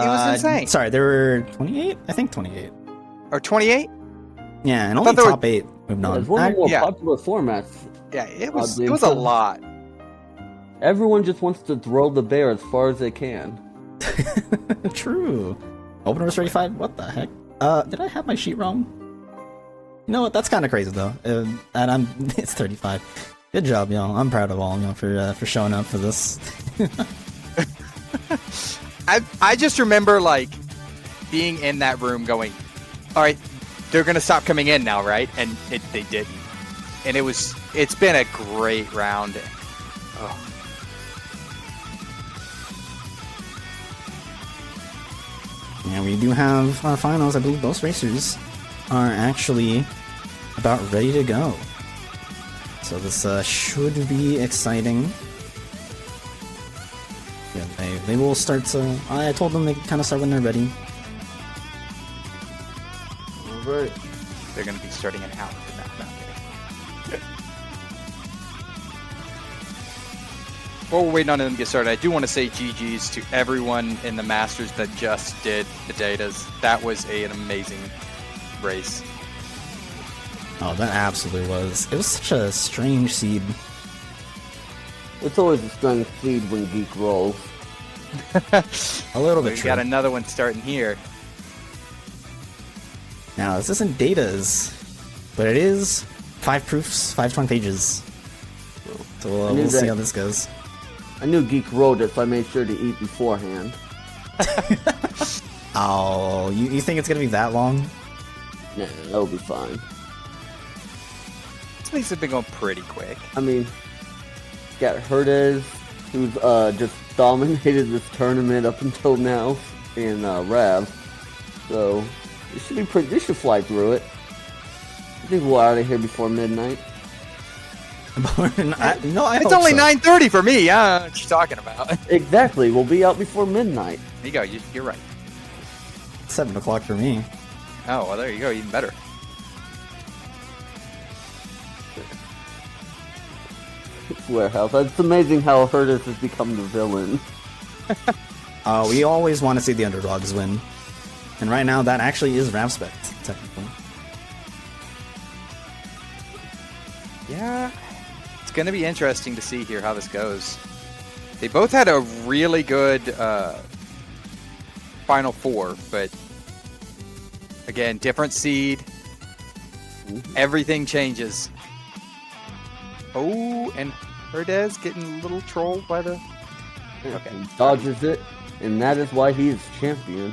was insane. Sorry, there were 28? I think 28. Or 28? Yeah, and only top 8 moved on. It's one of the more Yeah. popular formats. Yeah, it was Oddly a enough. lot. Everyone just wants to throw the bear as far as they can. True. Open was 35? What the heck? Did I have my sheet wrong? You know what? That's kind of crazy though. And it's 35. Good job, y'all. I'm proud of all y'all for showing up for this. I just remember like being in that room going, all right, they're gonna stop coming in now, right? And they didn't. And it's been a great round. Oh. Yeah, we do have our finals. I believe both racers are actually about ready to go. So this should be exciting. Yeah, they will start to... I told them they can kind of start when they're ready. Alright. They're going to be starting an hour from now. While we're waiting on them to get started, I do want to say GG's to everyone in the Masters that just did the datas. That was an amazing race. Oh, that absolutely was. It was such a strange seed. It's always a strange seed when Geek rolls. A little bit We've true. got another one starting here. Now, this isn't datas, but it is 5 proofs, 520 pages. So we'll see how this goes. I knew Geek rolled it, so I made sure to eat beforehand. Oh, you think it's gonna be that long? Yeah, that'll be fine. This makes it been going pretty quick. I mean, got Herdez, who's just dominated this tournament up until now, and Rav. So it should be pretty. They should fly through it. I think we're out of here before midnight. It's only 9:30 for me. Yeah, what you talking about? Exactly, we'll be out before midnight. There you go. You're right. 7 o'clock for me. Oh, well, there you go. Even better. Warehouse. It's amazing how Herdez has become the villain. We always want to see the underdogs win. And right now, that actually is RavSpect, technically. Yeah. It's going to be interesting to see here how this goes. They both had a really good Final Four, but again, different seed. Everything changes. Oh, and Herdez getting a little trolled by the... Okay. He dodges it, and that is why he is champion.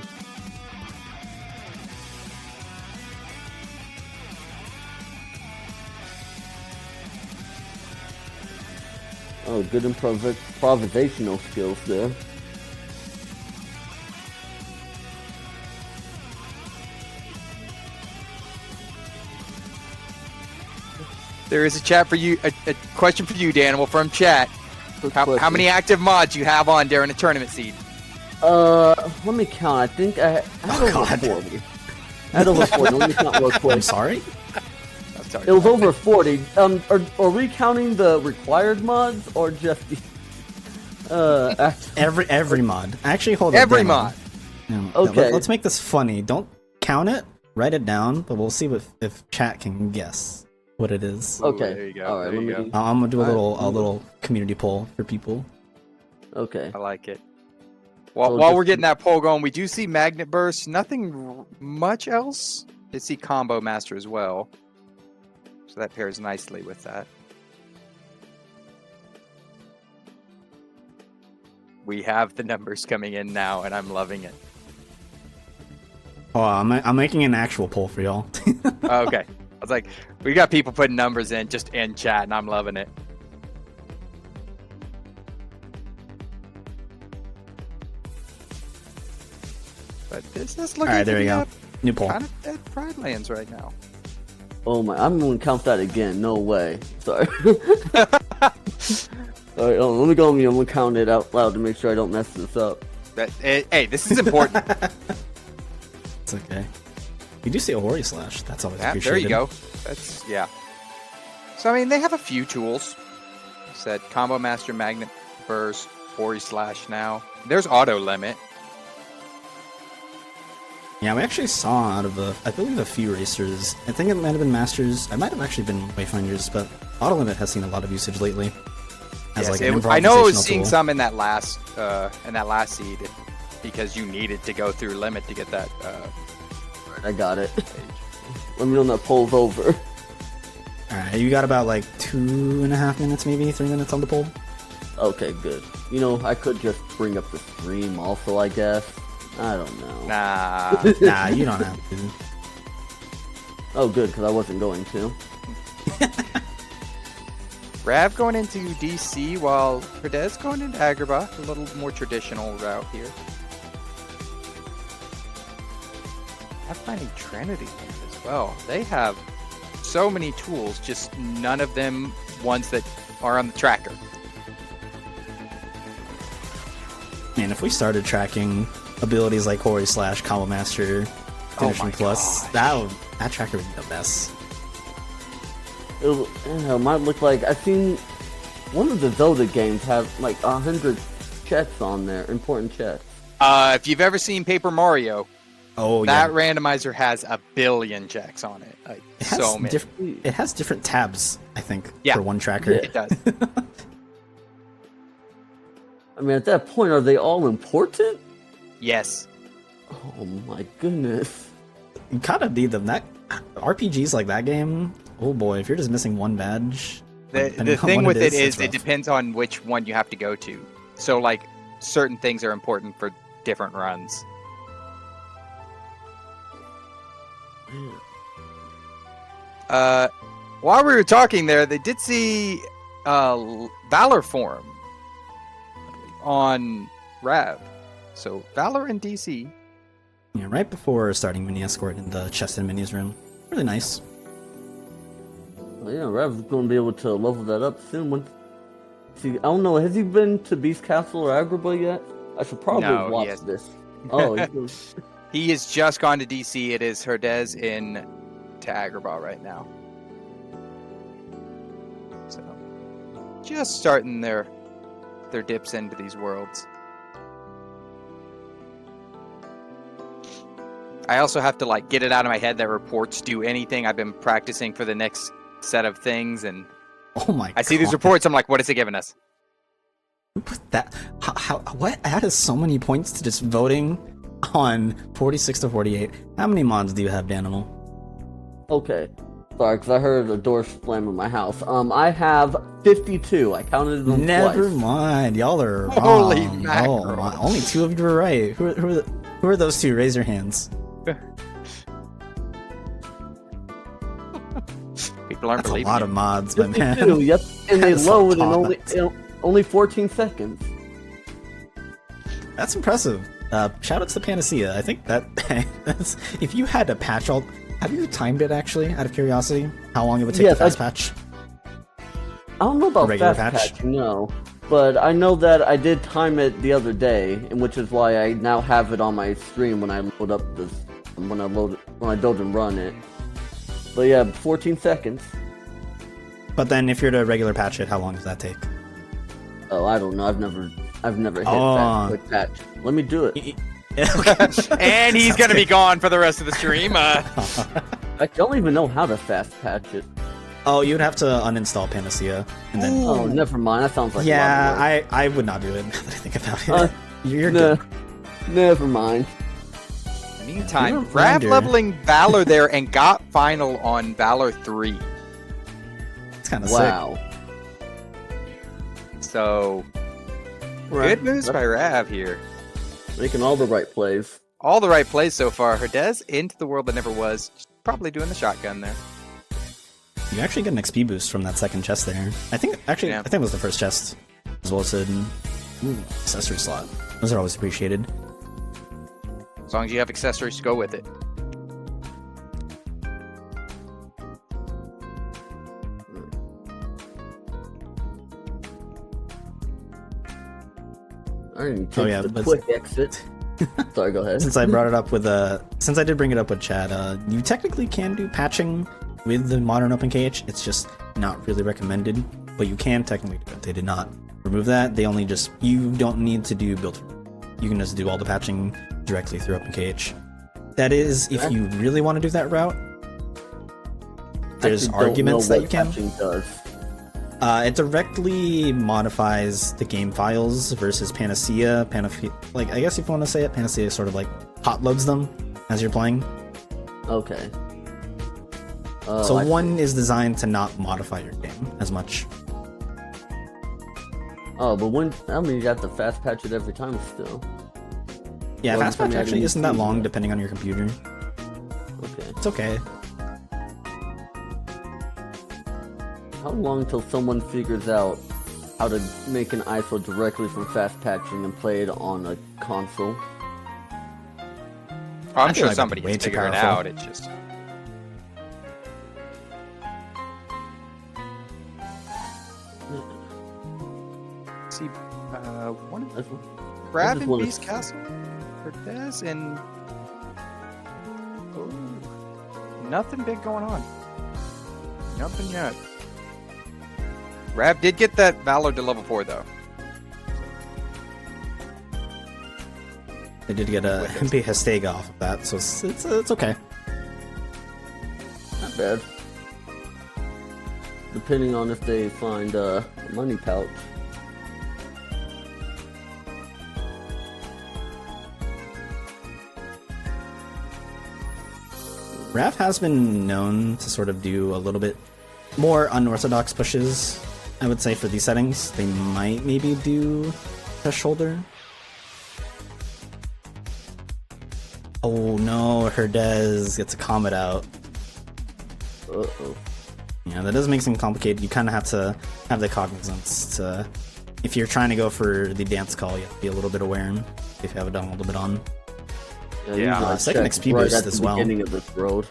Oh, good improvisational skills there. There is a chat for you, a question for you, Danimal, from chat. How many active mods you have on during a tournament seed? Let me count. I think I had over 40. I had over 40. Let me count real quick. I'm sorry? It was over 40. Are we counting the required mods or just the Every mod. Actually, hold on. Every mod. No, Okay. Let's make this funny. Don't count it. Write it down, but we'll see if chat can guess what it is. Okay. There you go. All right. There you Let me. I'm gonna do a little community poll for people. Okay. I like it. While just- we're getting that poll going, we do see Magnet Burst. Nothing much else. Did see Combo Master as well. So that pairs nicely with that. We have the numbers coming in now, and I'm loving it. Oh, I'm making an actual poll for y'all. Okay. I was like, we got people putting numbers in just in chat, and I'm loving it. But this is looking Alright, there you go. New poll. kind of dead Pride Lands right now. Oh my! I'm gonna count that again. No way. Sorry. All right. Let me go on mute. I'm gonna count it out loud to make sure I don't mess this up. Hey, this is important. It's okay. You do see a Hori Slash. That's always Yeah, appreciated. there you go. That's, yeah. So, I mean, they have a few tools. Said Combo Master, Magnet Burst, Hori Slash now. There's Auto Limit. Yeah, we actually saw out of I believe a few racers. I think it might have been Masters. I might have actually been Wayfinders, but Auto Limit has seen a lot of usage lately. As Yes, like an I know I was improvisational seeing tool. some in that last seed because you needed to go through limit to get that I got it. page. Let me know when that poll's over. Alright, you got about like 2.5 minutes, maybe 3 minutes on the poll. Okay, good. You know, I could just bring up the stream also, I guess. I don't know. Nah. Nah, you don't have to. Oh, good, because I wasn't going to. Rav going into DC while Herdez going into Agrabah, a little more traditional route here. I'm finding Trinity as well. They have so many tools, just none of them ones that are on the tracker. Man, if we started tracking abilities like Hori / Combo Master, Finishing my Plus, that tracker would be the best. It might look like I've seen one of the Zelda games have like 100 checks on there, important checks. If you've ever seen Paper Mario, Oh that yeah, randomizer has 1 billion checks on it. Like it has so many. it has different tabs, I think, Yeah. for one tracker. Yeah. It does. I mean, at that point, are they all important? Yes. Oh my goodness. You kind of need them. That RPGs like that game. Oh boy, if you're just missing one badge. The depending on thing what with it it's is it rough. depends on which one you have to go to. So like certain things are important for different runs. While we were talking there, they did see Valor form on Rav. So Valor in DC. Yeah, right before starting mini escort in the chest and minis room. Really nice. Well, yeah, Rev's going to be able to level that up soon. See, I don't know, has he been to Beast Castle or Agrabah yet? I should probably No, he watch hasn't. this. Oh, he goes, He has just gone to DC. It is Herdez in to Agrabah right now. So just starting their dips into these worlds. I also have to like get it out of my head that reports do anything. I've been practicing for the next set of things, and Oh my! I see these reports. I'm like, what is it giving us? Who put that? How? What? That is so many points to just voting on 46 to 48. How many mods do you have, Danimal? okay. Sorry, because I heard a door slam in my house. I have 52. I counted them Never twice. mind. Y'all are wrong. Holy Oh, mackerel. my. Only 2 of you were right. Who are those 2? Raise your hands. People aren't That's a believing lot you. of mods, but 52, man. yep. And they That's a load in lot. only 14 seconds. That's impressive. Shout out to Panacea. I think that's if you had to patch all. Have you timed it actually? Out of curiosity, how long it would take Yes, to fast patch? I don't know about regular fast patch? patch, no. But I know that I did time it the other day, and which is why I now have it on my stream when I load up this when I build and run it. But yeah, 14 seconds. But then if you're to regular patch it, how long does that take? Oh, I don't know. I've never hit Oh. that quick patch. Let me do it. And he's gonna be gone for the rest of the stream. I don't even know how to fast patch it. Oh, you'd have to uninstall Panacea and then. Oh, never mind. That sounds like a lot Yeah, of I would not do it. Now that I think about it, Uh, you're work. good. Never mind. Meantime, You're a Rav reminder. leveling Valor there and got final on Valor 3. It's kind of Wow. So Right. good moves by Rav here. Making all the right plays. All the right plays so far. Herdez into the world that never was. Probably doing the shotgun there. sick. You actually get an XP boost from that second chest there. I think I think it was the first chest, as well as an accessory slot. Those are always appreciated. As long as you have accessories to go with it. I didn't take yeah, the but- quick exit. Sorry, go ahead. Since I brought it up with since I did bring it up with Chad, you technically can do patching with the modern OpenKH. It's just not really recommended, but you can technically do it. They did not remove that. They only just you don't need to do build. You can just do all the patching directly through OpenKH. That is, if you really want to do that route. There's arguments that you can. Does. It directly modifies the game files versus Panacea. Like, I guess if you want to say it, Panacea sort of like hot loads them as you're playing. Okay. So one is designed to not modify your game as much. Oh, but you have to fast patch it every time still. Yeah, fast patch actually isn't that long depending on your computer. Okay. It's okay. How long till someone figures out how to make an ISO directly from fast patching and play it on a console? I'm sure somebody can figure it out. It's just. See, one of Rav and Beast Castle, Cortez, and nothing big going on. Nothing yet. Rav did get that Valor to level 4 though. They did get a MP Hestega off of that, so it's okay. Not bad. Depending on if they find a money pouch. Rav has been known to sort of do a little bit more unorthodox pushes, I would say, for these settings. They might maybe do a shoulder. Oh no, Herdez gets a comet out. Uh-oh. Yeah, that does make things complicated. You kind of have to have the cognizance to... If you're trying to go for the dance call, you have to be a little bit aware if you have it done a little bit on. Yeah, second XP boost as well. Beginning of this road.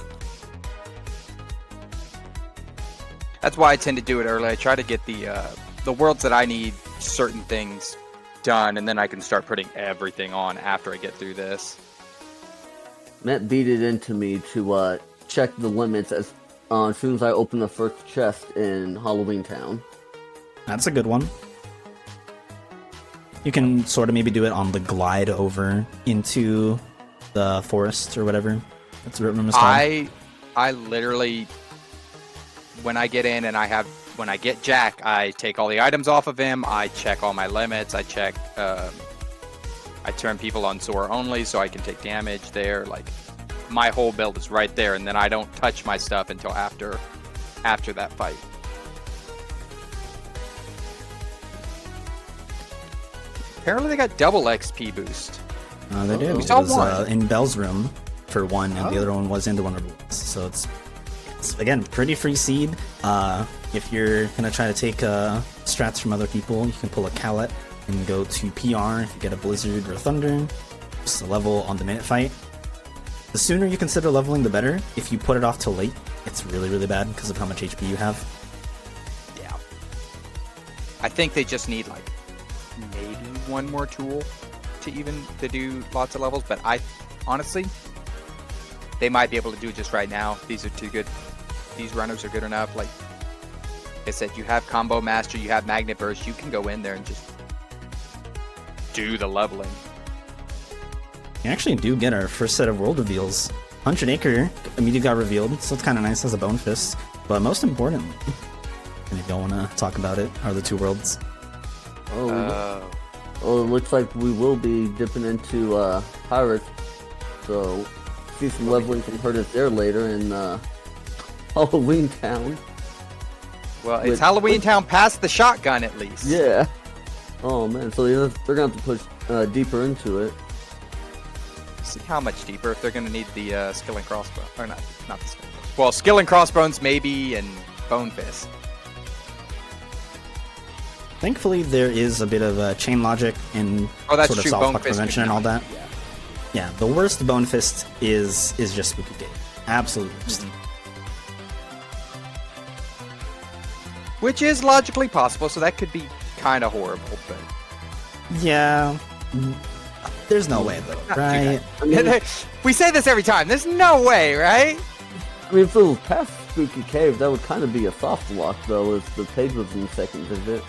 That's why I tend to do it early. I try to get the worlds that I need certain things done, and then I can start putting everything on after I get through this. Matt beat it into me to check the limits as soon as I open the first chest in Halloween Town. That's a good one. You can sort of maybe do it on the glide over into the forest or whatever. That's what room is called. I literally, when I get in and when I get Jack, I take all the items off of him. I check all my limits. I check. I turn people on Soar only so I can take damage there. Like, my whole build is right there, and then I don't touch my stuff until after that fight. Apparently they got double XP boost. They did. We It saw was one. in Bell's room for one, and the other one was in the Wonder Wheels. So it's again pretty free seed. If you're gonna try to take strats from other people, you can pull a Callet and go to PR if you get a Blizzard or Thunder. Just a level on the minute fight. The sooner you consider leveling, the better. If you put it off till late, it's really, really bad because of how much HP you have. Yeah. I think they just need like maybe one more tool to do lots of levels, but I honestly, they might be able to do it just right now. These are too good. These runners are good enough. Like I said, you have Combo Master, you have Magnet Burst, you can go in there and just do the leveling. We actually do get our first set of world reveals. 100 Acre immediately got revealed, so it's kind of nice as a bone fist. But most importantly, and if y'all want to talk about it, are the two worlds. Oh, it looks like we will be dipping into Pirates. So, see some leveling from Herdez there later in Halloween Town. Well, it's Halloween Town past the shotgun at least. Yeah. Oh man, so they're going to have to push deeper into it. See how much deeper if they're going to need the skill and crossbow, or not the skill. Well, skill and crossbones maybe, and bone fist. Thankfully, there is a bit of chain logic and sort of self-fuck prevention and all that. Yeah, the worst bone fist is just Spooky Cave. Absolute worst. Which is logically possible, so that could be kind of horrible, but yeah. There's no way, though, right? I mean, we say this every time. There's no way, right? I mean, if it was past Spooky Cave, that would kind of be a soft lock, though, as the page was in second visit.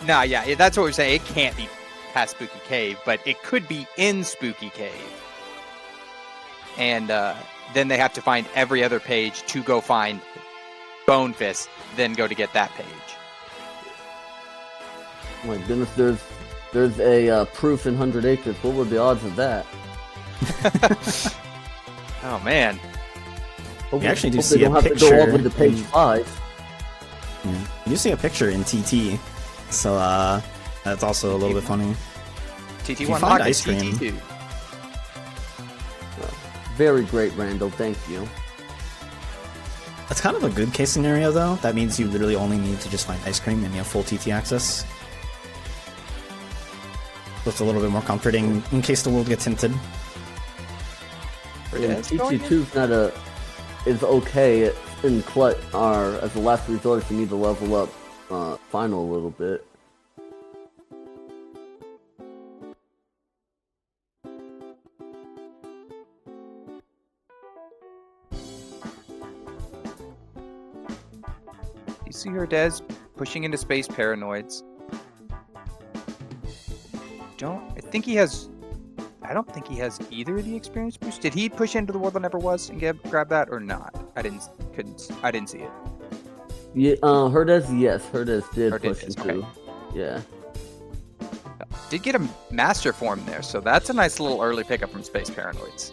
Nah, yeah, that's what we're saying. It can't be past Spooky Cave, but it could be in Spooky Cave. and then they have to find every other page to go find Bone Fist, then go to get that page. Oh my goodness, there's a proof in 100 Acres. What were the odds of that? Oh man. You actually do Hope see they a don't have picture. to go over to page 5. Yeah. You see a picture in TT, so that's also a little bit funny. TT1 you find Pocket, ice cream- TT2. Very great, Randall. Thank you. That's kind of a good case scenario, though. That means you literally only need to just find ice cream and you have full TT access. So it's a little bit more comforting in case the world gets hinted. And KH2 is okay in clutch, or as a last resort if you need to level up final a little bit. You see Herdez pushing into space paranoids. I don't think he has either of the experience boosts. Did he push into the world that never was and grab that or not? I didn't see it. Yeah, Herdez, yes, Herdez did push Herdez, into. okay. Yeah. Did get a master form there, so that's a nice little early pickup from space paranoids.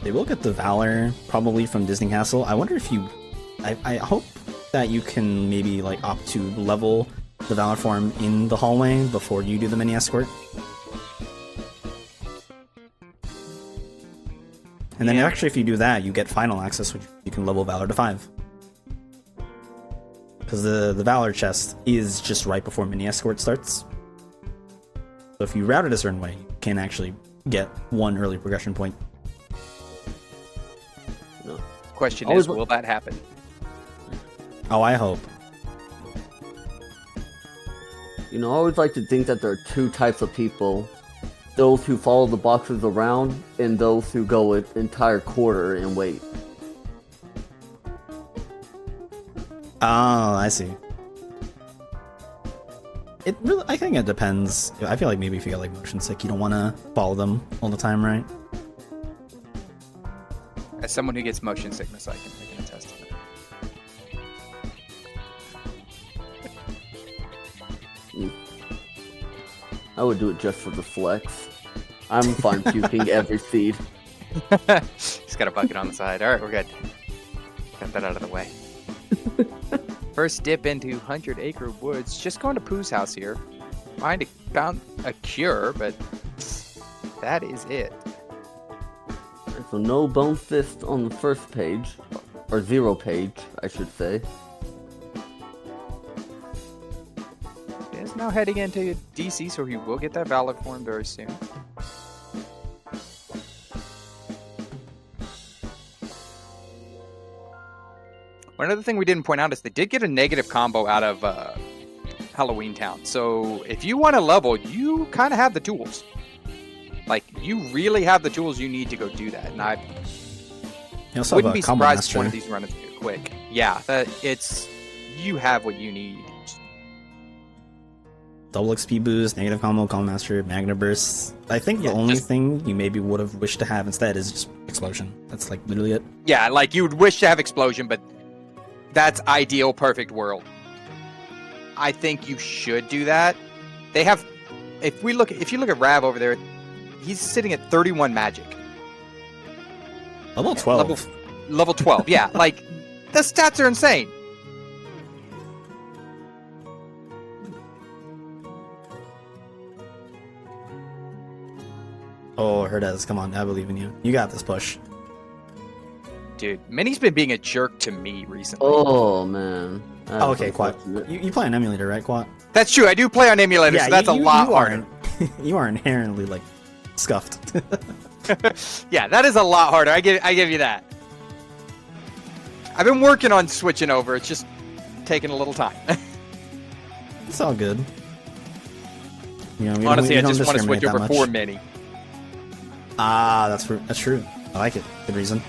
They will get the Valor probably from Disney Castle. I wonder if you... I hope that you can maybe like opt to level the Valor form in the hallway before you do the mini escort. And then actually if you do that, you get final access, which you can level Valor to 5. Because the Valor chest is just right before mini escort starts. So if you route it a certain way, you can actually get one early progression point. Question is, will that happen? Oh, I hope. You know, I always like to think that there are two types of people. Those who follow the boxes around, and those who go an entire quarter and wait. Oh, I see. It really, I think it depends. I feel like maybe if you get like motion sick, you don't want to follow them all the time, right? As someone who gets motion sickness, I can attest to that. I would do it just for the flex. I'm fine puking every seed. He's got a bucket on the side. All right, we're good. Got that out of the way. First dip into 100 Acre Woods. Just going to Pooh's house here. Found a cure, but that is it. So no Bone Fist on the first page. Or 0 page, I should say. Is now heading into DC, so he will get that Valor form very soon. One other thing we didn't point out is they did get a negative combo out of Halloween Town. So if you want to level, you kind of have the tools. Like, you really have the tools you need to go do that. And I wouldn't be surprised if one of these runs too quick. Yeah, you have what you need. Double XP boost, negative combo, combo master, magna burst. I think the only thing you maybe would have wished to have instead is just explosion. That's like literally it. Yeah, like you would wish to have explosion, but that's ideal, perfect world. I think you should do that. They have, if you look at Rav over there, he's sitting at 31 magic. Level 12. Level 12, yeah. Like, the stats are insane. Oh, Herdez, come on, I believe in you. You got this push. Dude, Minnie's been being a jerk to me recently. Oh, man. Oh, okay, Quat. You play on emulator, right, Quat? That's true, I do play on emulator, so that's a lot harder. You are inherently, like, scuffed. Yeah, that is a lot harder. I give you that. I've been working on switching over. It's just taking a little time. It's all good. You know, honestly, I just want to switch over for Minnie. Ah, that's true. I like it. Good reason.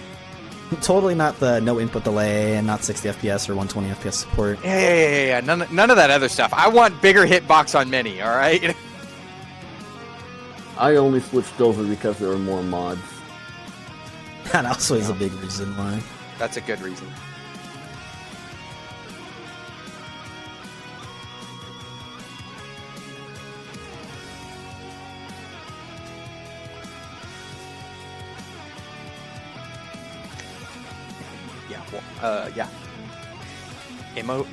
Totally not the no input delay and not 60 FPS or 120 FPS support. Yeah. None of that other stuff. I want bigger hitbox on Minnie. All right. I only switched over because there were more mods. That also is a big reason why. That's a good reason. Yeah, well, yeah. Emote.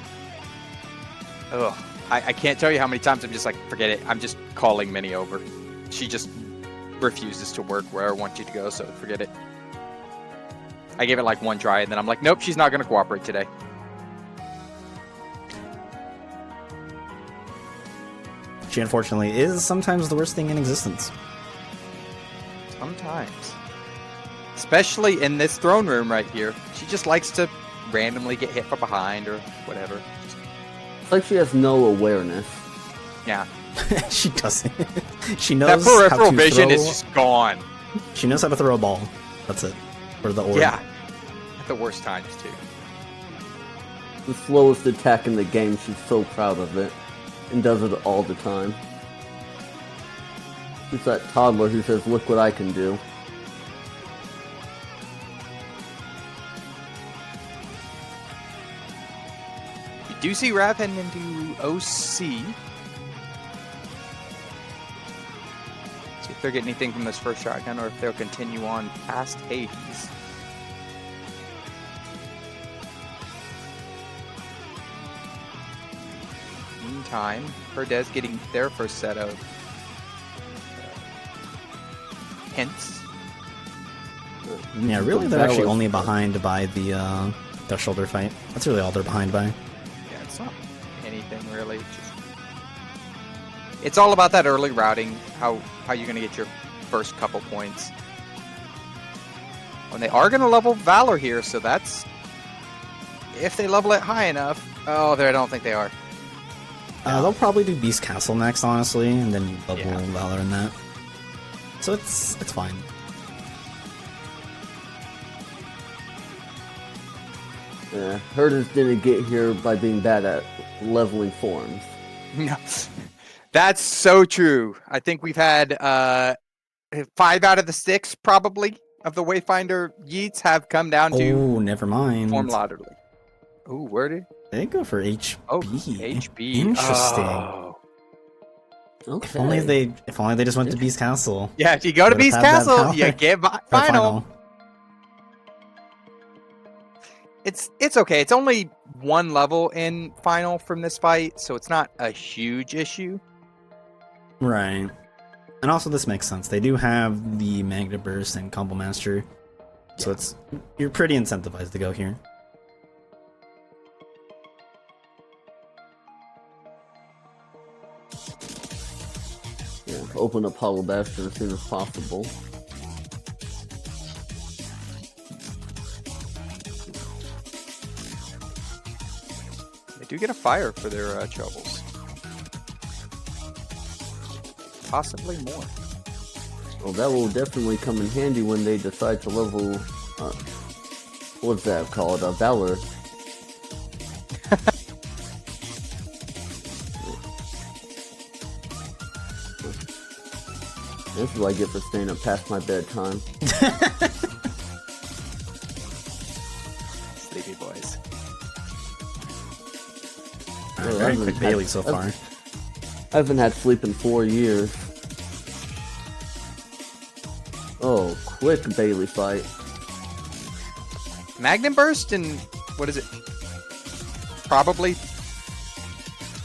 Ugh. I can't tell you how many times I'm just like, forget it. I'm just calling Minnie over. She just refuses to work where I want you to go, so forget it. I gave it like one try, and then I'm like, nope, she's not going to cooperate today. She unfortunately is sometimes the worst thing in existence. Sometimes. Especially in this throne room right here. She just likes to randomly get hit from behind or whatever. It's like she has no awareness. Yeah. She doesn't. She That knows peripheral how to vision throw... is just gone. She knows how to throw a ball. That's it. Or the orb. Yeah. At the worst times, too. The slowest attack in the game, she's so proud of it. And does it all the time. She's that toddler who says, look what I can do. We do see Rav heading into OC. See if they'll get anything from this first shotgun or if they'll continue on past Hades. Meantime, Herdez getting their first set of hints. Yeah, really, they're actually only behind by the shoulder fight. That's really all they're behind by. Yeah, it's not anything really. It's all about that early routing, how you're going to get your first couple points. And they are going to level Valor here, so that's... If they level it high enough... Oh, I don't think they are. They'll probably do Beast Castle next, honestly, and then level Yeah. Valor in that. So it's fine. Yeah, Herdez didn't get here by being bad at leveling forms. No. That's so true. I think we've had 5 out of the 6, probably, of the Wayfinder Yeets have come down to Oh, never mind. form laterally. Ooh, where did... They go for HB. Oh, HB. Interesting. Oh. Okay. If only they just went to Beast Castle. Yeah, if you go to Would've Beast had that Castle, power. you get Or final. It's okay. It's only one level in final from this fight, so it's not a huge issue. Right. And also this makes sense. They do have the Magna Burst and Combo Master. So you're pretty incentivized to go here. Yeah, open up Hollow Bastion as soon as possible. They do get a fire for their troubles. Possibly more. Well, that will definitely come in handy when they decide to level, what's that called? Valor. This is what I get for staying up past my bedtime. Sleepy boys. Alright, very quick Bailey so far. I haven't had sleep in 4 years. Oh, quick Bailey fight. Magnum Burst and what is it? Probably.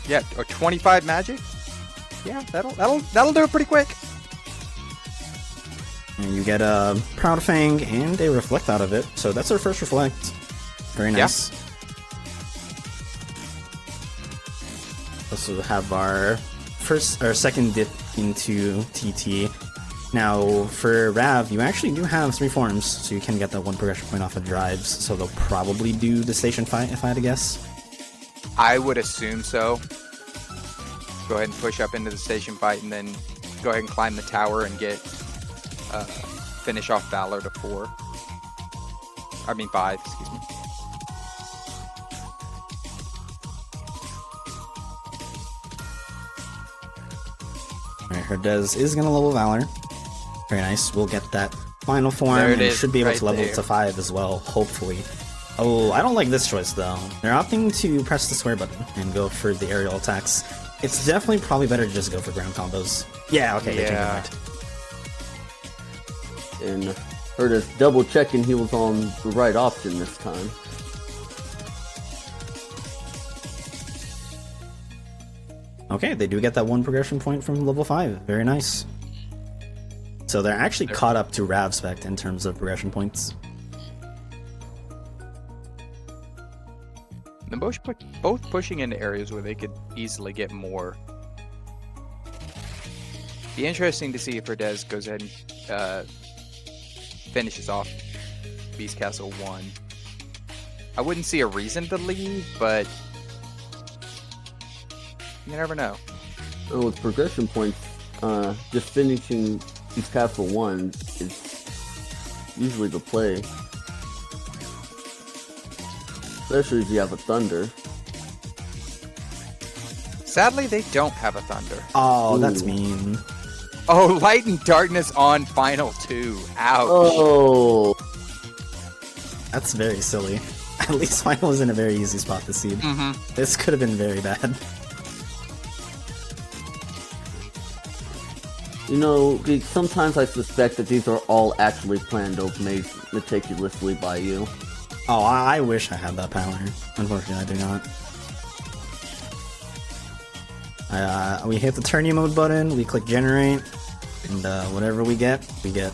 Yeah, or 25 magic. Yeah, that'll do it pretty quick. And you get a Proud Fang and a Reflect out of it. So that's our first Reflect. Very nice. Also have our second dip into TT. Now, for Rav, you actually do have 3 forms, so you can get that 1 progression point off of drives, so they'll probably do the station fight, if I had to guess. I would assume so. Go ahead and push up into the station fight, and then go ahead and climb the tower and get finish off Valor to 4. I mean 5, excuse me. Alright, Herdez is gonna level Valor. Very nice. We'll get that final form There it and is, should be able right to level there. to 5 as well, hopefully. Oh, I don't like this choice though. They're opting to press the square button and go for the aerial attacks. It's definitely probably better to just go for ground combos. Yeah, okay, they changed their mind. And Herdez double checking he was on the right option this time. Okay, they do get that 1 progression point from level 5. Very nice. So they're actually caught up to RavSpect in terms of progression points. They're both pushing into areas where they could easily get more. Be interesting to see if Herdez goes ahead and finishes off Beast Castle 1. I wouldn't see a reason to leave, but you never know. Oh, with progression points, just finishing Beast Castle 1 is usually the play. Especially if you have a Thunder. Sadly, they don't have a Thunder. Oh, that's Ooh. mean. Oh, Light and Darkness on Final 2. Ouch. Oh! That's very silly. At least Final was in a very easy spot to seed. Mm-hmm. This could have been very bad. You know, sometimes I suspect that these are all actually planned out meticulously by you. Oh, I wish I had that power. Unfortunately, I do not. We hit the tourney mode button, we click generate, and whatever we get, we get.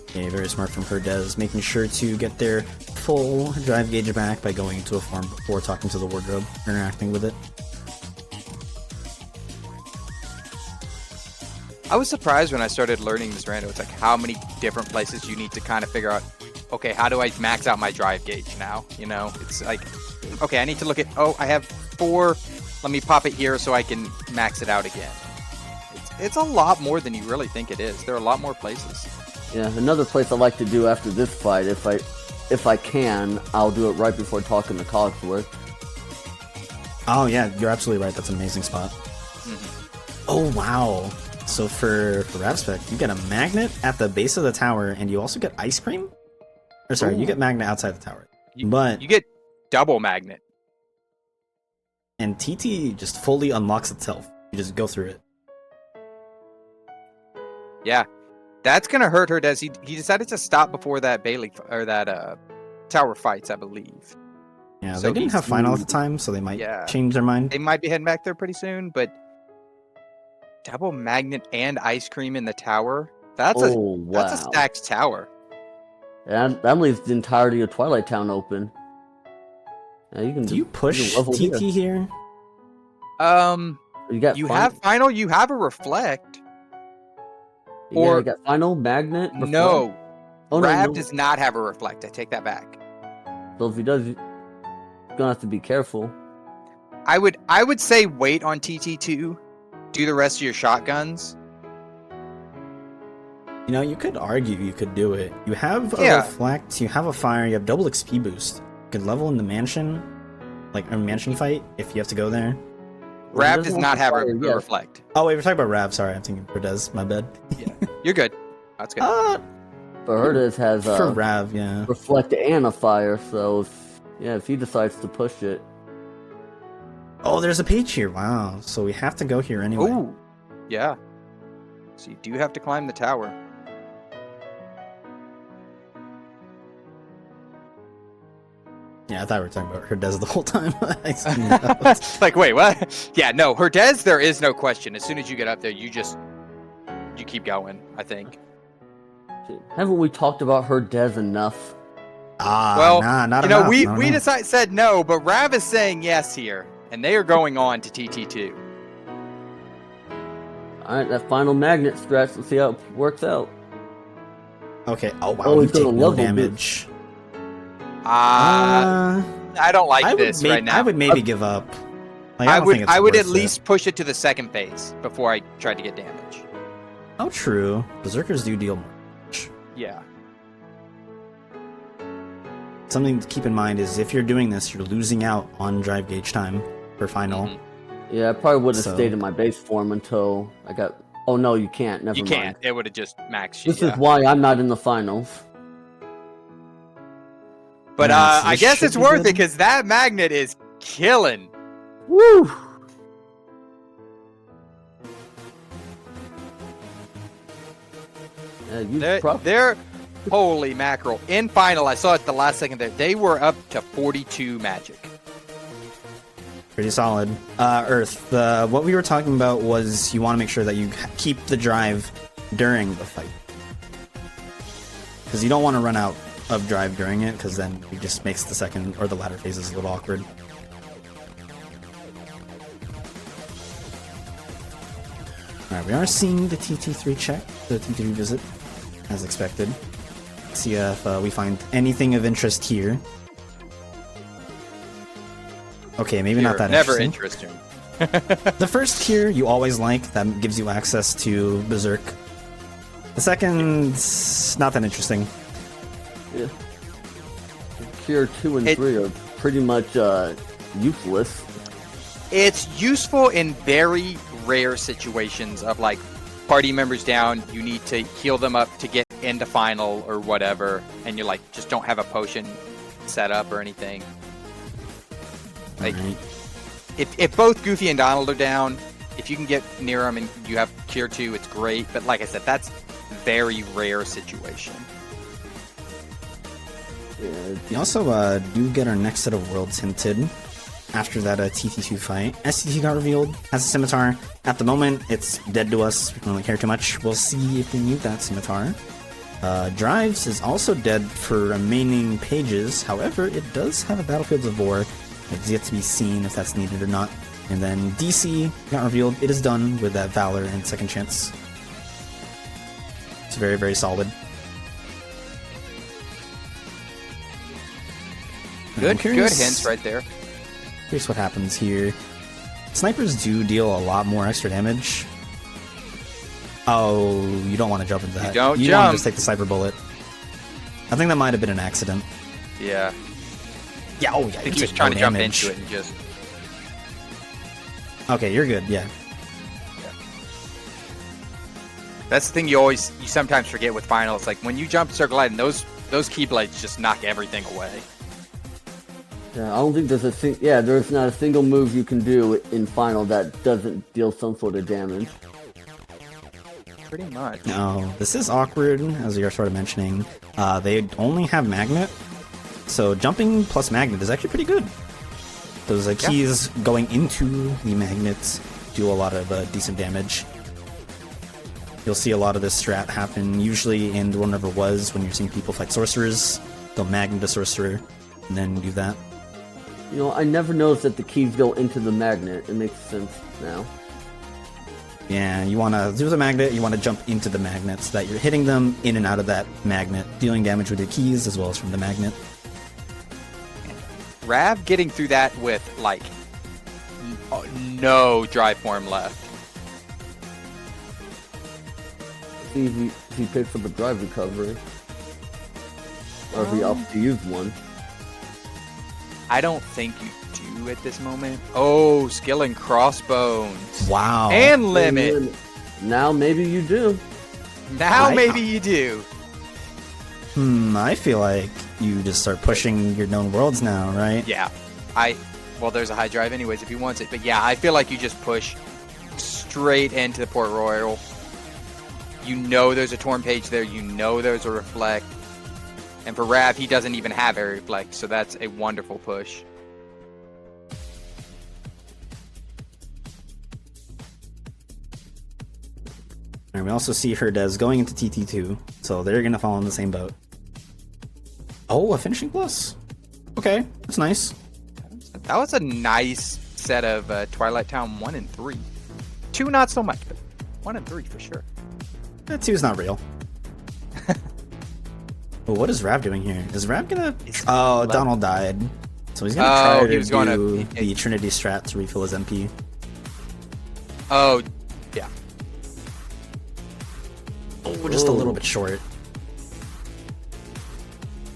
Okay, very smart from Herdez, making sure to get their full drive gauge back by going into a form before talking to the wardrobe, interacting with it. I was surprised when I started learning this rando. It's like how many different places you need to kind of figure out, okay, how do I max out my drive gauge now? You know, it's like, okay, I need to look at, oh, I have 4, let me pop it here so I can max it out again. It's a lot more than you really think it is. There are a lot more places. Yeah, another place I like to do after this fight, if I can, I'll do it right before talking to KotC2. Oh yeah, you're absolutely right, that's an amazing spot. Mm-hmm. Oh wow. So for RavSpect, you get a magnet at the base of the tower, and you also get ice cream? Or sorry, you get magnet outside the tower. But You get double magnet. and TT just fully unlocks itself. You just go through it. Yeah. That's going to hurt her. He decided to stop before that Bailey, or that tower fights, I believe. Yeah, So they didn't he's- have final at the time, so they might change their mind. They might be heading back there pretty soon, but double magnet and ice cream in the tower? That's Wow. a stacked tower. And that leaves the entirety of Twilight Town open. Yeah, you can Do you push level TT here? You got Have final, you have a reflect. or or- you got final magnet. Reflect? No. Oh, no, Rav no. does not have a reflect. I take that back. So if he does, you're gonna have to be careful. I would say wait on TT2. Do the rest of your shotguns. You know, you could argue you could do it. You have a Yeah. reflect, you have a fire, you have double XP boost. You could level in the mansion, like a mansion fight, if you have to go there. Well, he Rav doesn't does not have a fire yet. reflect. Oh wait, we're talking about Rav. Sorry, I'm thinking Herdez. My bad. You're good. That's good. But Herdez has For Rav, yeah. reflect and a fire, so if he decides to push it, Oh, there's a page here. Wow. So we have to go here anyway. Ooh. Yeah. So you do have to climb the tower. Yeah, I thought we were talking about Herdez the whole time. Like, wait, what? Yeah, no, Herdez, there is no question. As soon as you get up there, you keep going, I think. haven't we talked about Herdez enough? Well, not you know, enough. we said no, but Rav is saying yes here, and they are going on to TT2. Alright, that final magnet stretch, let's see how it works out. Okay. Oh wow, Oh, we he's take gonna no level damage. I don't like this right now. I would maybe give up. Like, I don't think it's would at worth it. least push it to the second phase before I tried to get damage. Oh, true. Berserkers do deal more damage. Yeah. something to keep in mind is if you're doing this, you're losing out on drive gauge time for final. Yeah, I probably would have So- stayed in my base form until I got... Oh, no, you can't. Never You mind. can't. It would have just maxed you. This is why I'm not in the finals. But Alright, so I this guess should it's be worth good. it because that magnet is killing. Woo! Yeah, They're holy mackerel. In final, I saw it the last second there. They were up to 42 magic. Pretty solid. Earth, what we were talking about was you want to make sure that you keep the drive during the fight. Because you don't want to run out of drive during it, because then it just makes the second or the latter phases a little awkward. Alright, we are seeing the TT3 check, the TT3 visit, as expected. Let's see if we find anything of interest here. Okay, maybe not that Never interesting. interesting. The first cure you always like, that gives you access to Berserk. The second's not that interesting. Yeah. Cure 2 and 3 are pretty much useless. It's useful in very rare situations of like party members down, you need to heal them up to get into final or whatever, and you like just don't have a potion set up or anything. Like, Alright. if both Goofy and Donald are down, if you can get near them and you have Cure 2, it's great. But like I said, that's very rare situation. Yeah, We also do get our next set of worlds hinted after that TT2 fight. STT got revealed, has a scimitar. At the moment, it's dead to us. We don't really care too much. We'll see if we need that scimitar. Drives is also dead for remaining pages. However, it does have a Battlefields of War. It's yet to be seen if that's needed or not. And then DC got revealed. It is done with that Valor and Second Chance. It's very, very solid. Good hints right there. Here's what happens here. Snipers do deal a lot more extra damage. Oh, you don't want to jump into that. You don't want to jump. just take the sniper bullet. I think that might have been an accident. Yeah. Yeah, oh yeah. I think it's he was like trying no to jump damage. into it and just... Okay, you're good, yeah. That's the thing you sometimes forget with final. It's like when you jump circle light and those keyblades just knock everything away. Yeah, I don't think there's there's not a single move you can do in final that doesn't deal some sort of damage. Pretty much. No, this is awkward, as you're sort of mentioning. They only have magnet, so jumping plus magnet is actually pretty good. Those keys going into the magnets do a lot of decent damage. You'll see a lot of this strat happen usually in World Never Was when you're seeing people fight sorcerers. They'll magnet a sorcerer and then do that. You know, I never noticed that the keys go into the magnet. It makes sense now. Yeah, you want to do the magnet, you want to jump into the magnet so that you're hitting them in and out of that magnet, dealing damage with your keys as well as from the magnet. Rav getting through that with like no drive form left. See if he picks up a drive recovery. Or if he opts to use one. I don't think you do at this moment. Oh, skill and crossbones. Wow. And limit. Now maybe you do. Now maybe you do. I feel like you just start pushing your known worlds now, right? Yeah. Well, there's a high drive anyways if he wants it. But yeah, I feel like you just push straight into the Port Royal. You know there's a Torn page there. You know there's a Reflect. And for Rav, he doesn't even have a Reflect, so that's a wonderful push. And we also see Herdez going into TT2, so they're going to fall in the same boat. Oh, a finishing plus. Okay, that's nice. That was a nice set of Twilight Town 1 and 3. 2 not so much, but 1 and 3 for sure. That 2's not real. Well, what is Rav doing here? Is Rav gonna... Oh, Donald died. So he's gonna try to do the Trinity strat to refill his MP. Oh, yeah. Oh, just a little bit short.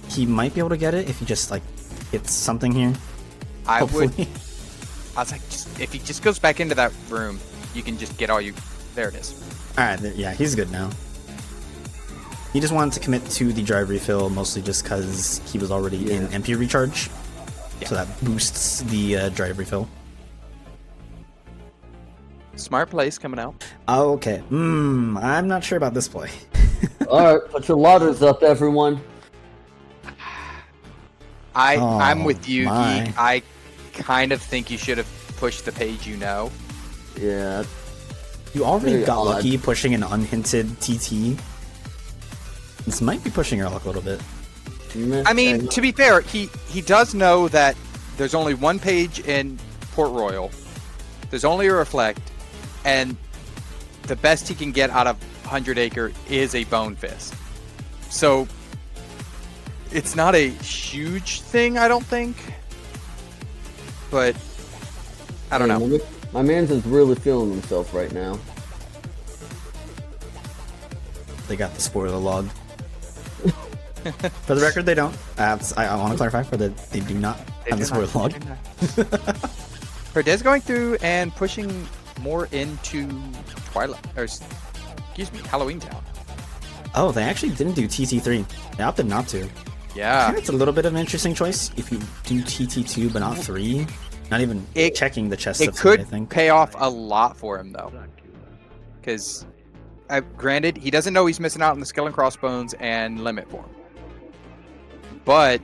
he might be able to get it if he just like hits something here. I Hopefully. was like, if he just goes back into that room, you can just get all you. There it is. Alright, yeah, he's good now. He just wanted to commit to the drive refill, mostly just because he was already in MP recharge. Yeah. So that boosts the drive refill. Smart plays coming out. Okay, I'm not sure about this play. Alright, put your ladders up, everyone. I'm with you, my. Geek. I kind of think you should have pushed the page you know. Yeah. You already Very got odd. lucky pushing an unhinted TT. This might be pushing your luck a little bit. I mean, to be fair, he does know that there's only one page in Port Royal. There's only a reflect, and the best he can get out of 100 Acre is a Bone Fist. So it's not a huge thing, I don't think. But I don't know. My man's is really feeling himself right now. They got the spoiler log. For the record, they don't. I want to clarify for that they do not have the spoiler log. Herdez going through and pushing more into Halloween Town. Oh, they actually didn't do TT3. They opted not to. I Yeah. think it's a little bit of an interesting choice if you do TT2 but not 3. Not even checking the chest It of 3, I could think. pay off a lot for him, though. Because, granted, he doesn't know he's missing out on the Skull and Crossbones and Limit Form. But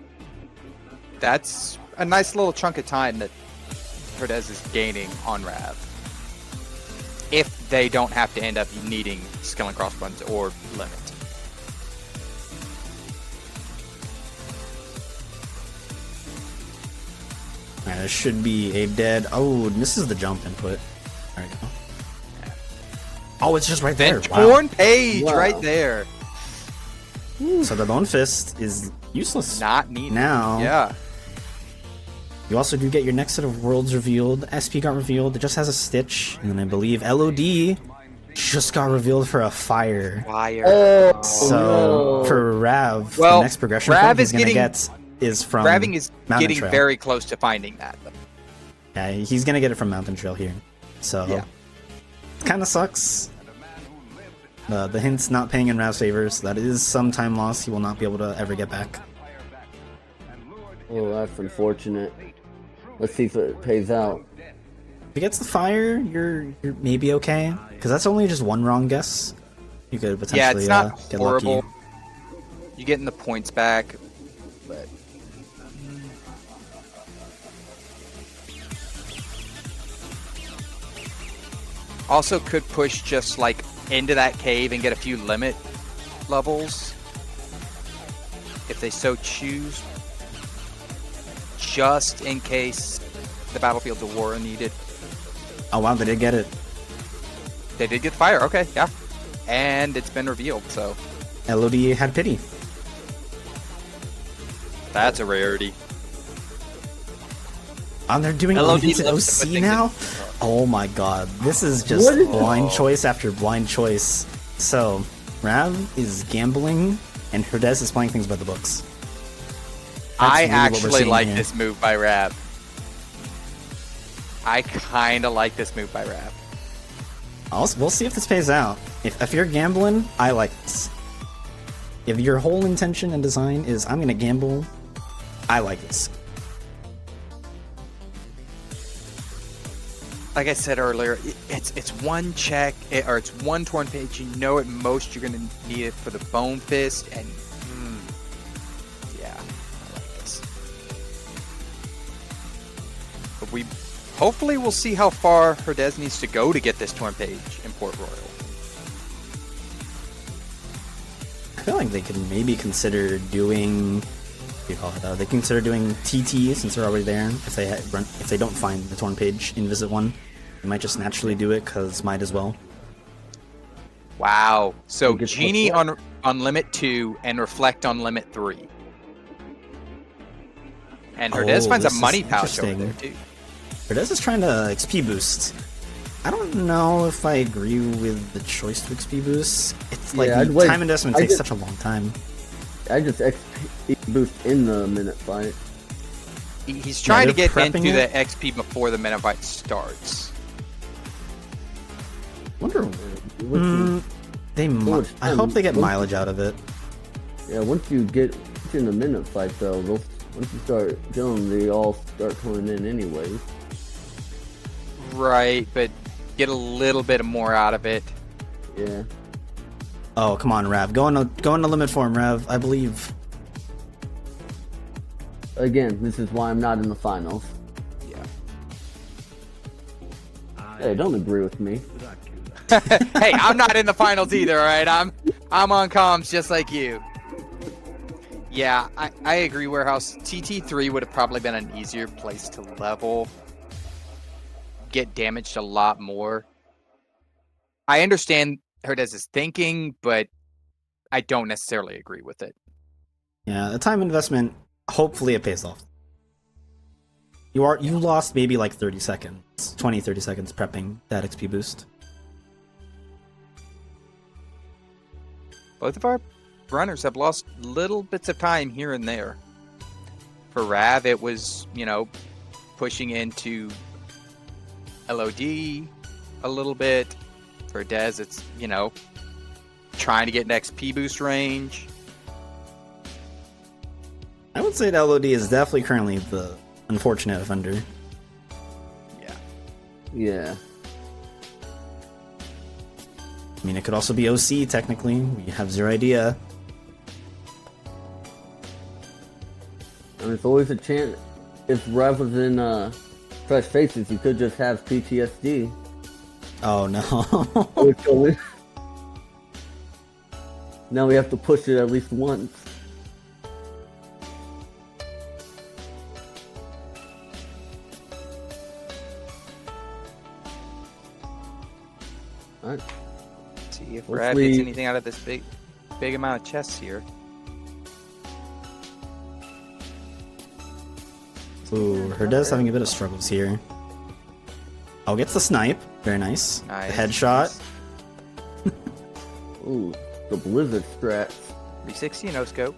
that's a nice little chunk of time that Herdez is gaining on Rav. If they don't have to end up needing Skull and Crossbones or Limit. Alright, this should be Abe dead. Oh, this is the jump input. There we go. Oh, it's just right there. Then Wow. torn page Wow. right there. So the Bone Fist is useless. Not needed. Now. Yeah. You also do get your next set of worlds revealed. SP got revealed. It just has a Stitch. And then I believe LOD just got revealed for a Fire. Fire. Oh, So no. for Rav, Well, the next progression Rav point is he's going to getting- get is from Raving is Mountain getting Trail. very close to finding that. Though. Yeah, he's going to get it from Mountain Trail here. So Yeah. it kind of sucks. The hint's not paying in Rav's favor, so that is some time loss he will not be able to ever get back. Oh, that's unfortunate. Let's see if it pays out. If he gets the Fire, you're maybe okay, because that's only just one wrong guess. You could potentially Yeah, it's not get horrible. lucky. You're getting the points back, but also could push just like into that cave and get a few limit levels if they so choose, just in case the battlefields of war are needed. Oh wow, they did get it. They did get fire. Okay, yeah, and it's been revealed, so LOD had pity. that's a rarity. And they're doing LOD unhinted loves to put OC things now? in- Oh my god, this is just What is- blind choice after blind choice. So, Rav is gambling, and Herdez is playing things by the books. I really what we're actually seeing like here. this move by Rav. I kind of like this move by Rav. We'll see if this pays out. If you're gambling, I like this. If your whole intention and design is, I'm gonna gamble, I like this. Like I said earlier, it's one check, or it's one torn page. You know at most you're going to need it for the Bone Fist, and yeah, I like this. But hopefully we'll see how far Herdez needs to go to get this torn page in Port Royal. I feel like they could maybe consider doing, what do you call it? They consider doing TT since they're already there. If they don't find the torn page in Visit 1, they might just naturally do it because might as well. Wow. So You get Genie Reflect. on Limit 2 and Reflect on Limit 3. And Herdez Oh, finds a this is money pouch over interesting. there too. Herdez is trying to XP boost. I don't know if I agree with the choice to XP boost. It's like Yeah, I'd the wait. time investment I takes did- such a long time. I just XP boost in the minute fight. He's trying to they're get into prepping the it? XP before the minute fight starts. Wonder. Once They. I hope they get mileage out of it. once you get in the minute fight, though, once you start killing, they all start coming in anyways. Right, but get a little bit more out of it. Yeah. Oh, come on, Rav. Go into limit form, Rav. I believe. Again, this is why I'm not in the finals. Yeah. Hey, don't agree with me. Hey, I'm not in the finals either, alright? I'm on comms just like you. Yeah, I agree, Warehouse. TT3 would have probably been an easier place to level. Get damaged a lot more. I understand Herdez's thinking, but I don't necessarily agree with it. Yeah, the time investment. Hopefully, it pays off. You lost maybe like 30 seconds, 30 seconds prepping that XP boost. Both of our runners have lost little bits of time here and there. For Rav, it was, pushing into LOD a little bit. For Dez, it's, trying to get an XP boost range. I would say that LOD is definitely currently the unfortunate offender. Yeah. Yeah. I mean, it could also be OC, technically. We have zero idea. And there's always a chance, if Rev was in Fresh Faces, he could just have PTSD. Oh, no. Which only- Now we have to push it at least once. Alright. See if Let's Rav gets leave. anything out of this big amount of chests here. Ooh, Herdez having a bit of struggles here. Oh, gets the snipe. Very nice. Nice. The headshot. Ooh, the Blizzard strats. 360 no scope.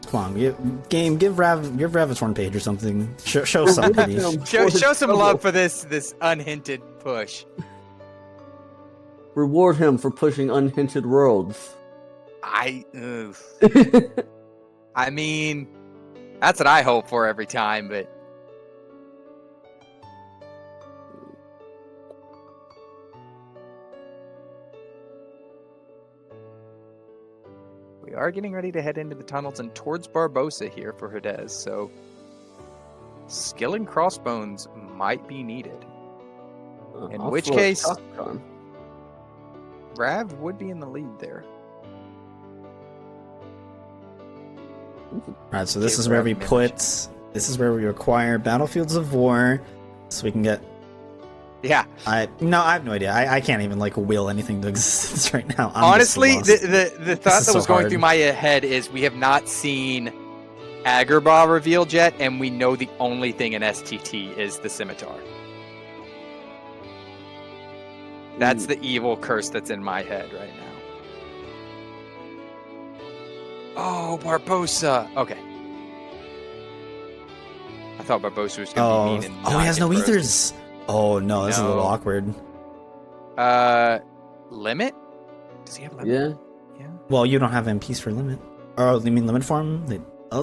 Come on, give Rav a torn page or something. Show some pity. Show some love for this unhinted push. Reward him for pushing unhinted worlds. I mean, that's what I hope for every time, but we are getting ready to head into the tunnels and towards Barbosa here for Herdez, so skill and crossbones might be needed. In I'll which throw a case- shotgun. Rav would be in the lead there. Alright, so this Okay, is where Rav we managed. this is where we require Battlefields of War, so we can get. Yeah, I have no idea. I can't even will anything to existence right now. I'm honestly, just lost. the thought is that was so going hard. through my head is we have not seen Agrabah revealed yet, and we know the only thing in STT is the scimitar. That's the evil curse that's in my head right now. Oh, Barbosa. Okay. I thought Barbosa was going to be mean and he not has get no frozen. ethers. Oh no, this is a little No. awkward. Limit? Does he have limit? Yeah. Yeah. Well, you don't have MPs for limit. Oh, you mean limit form?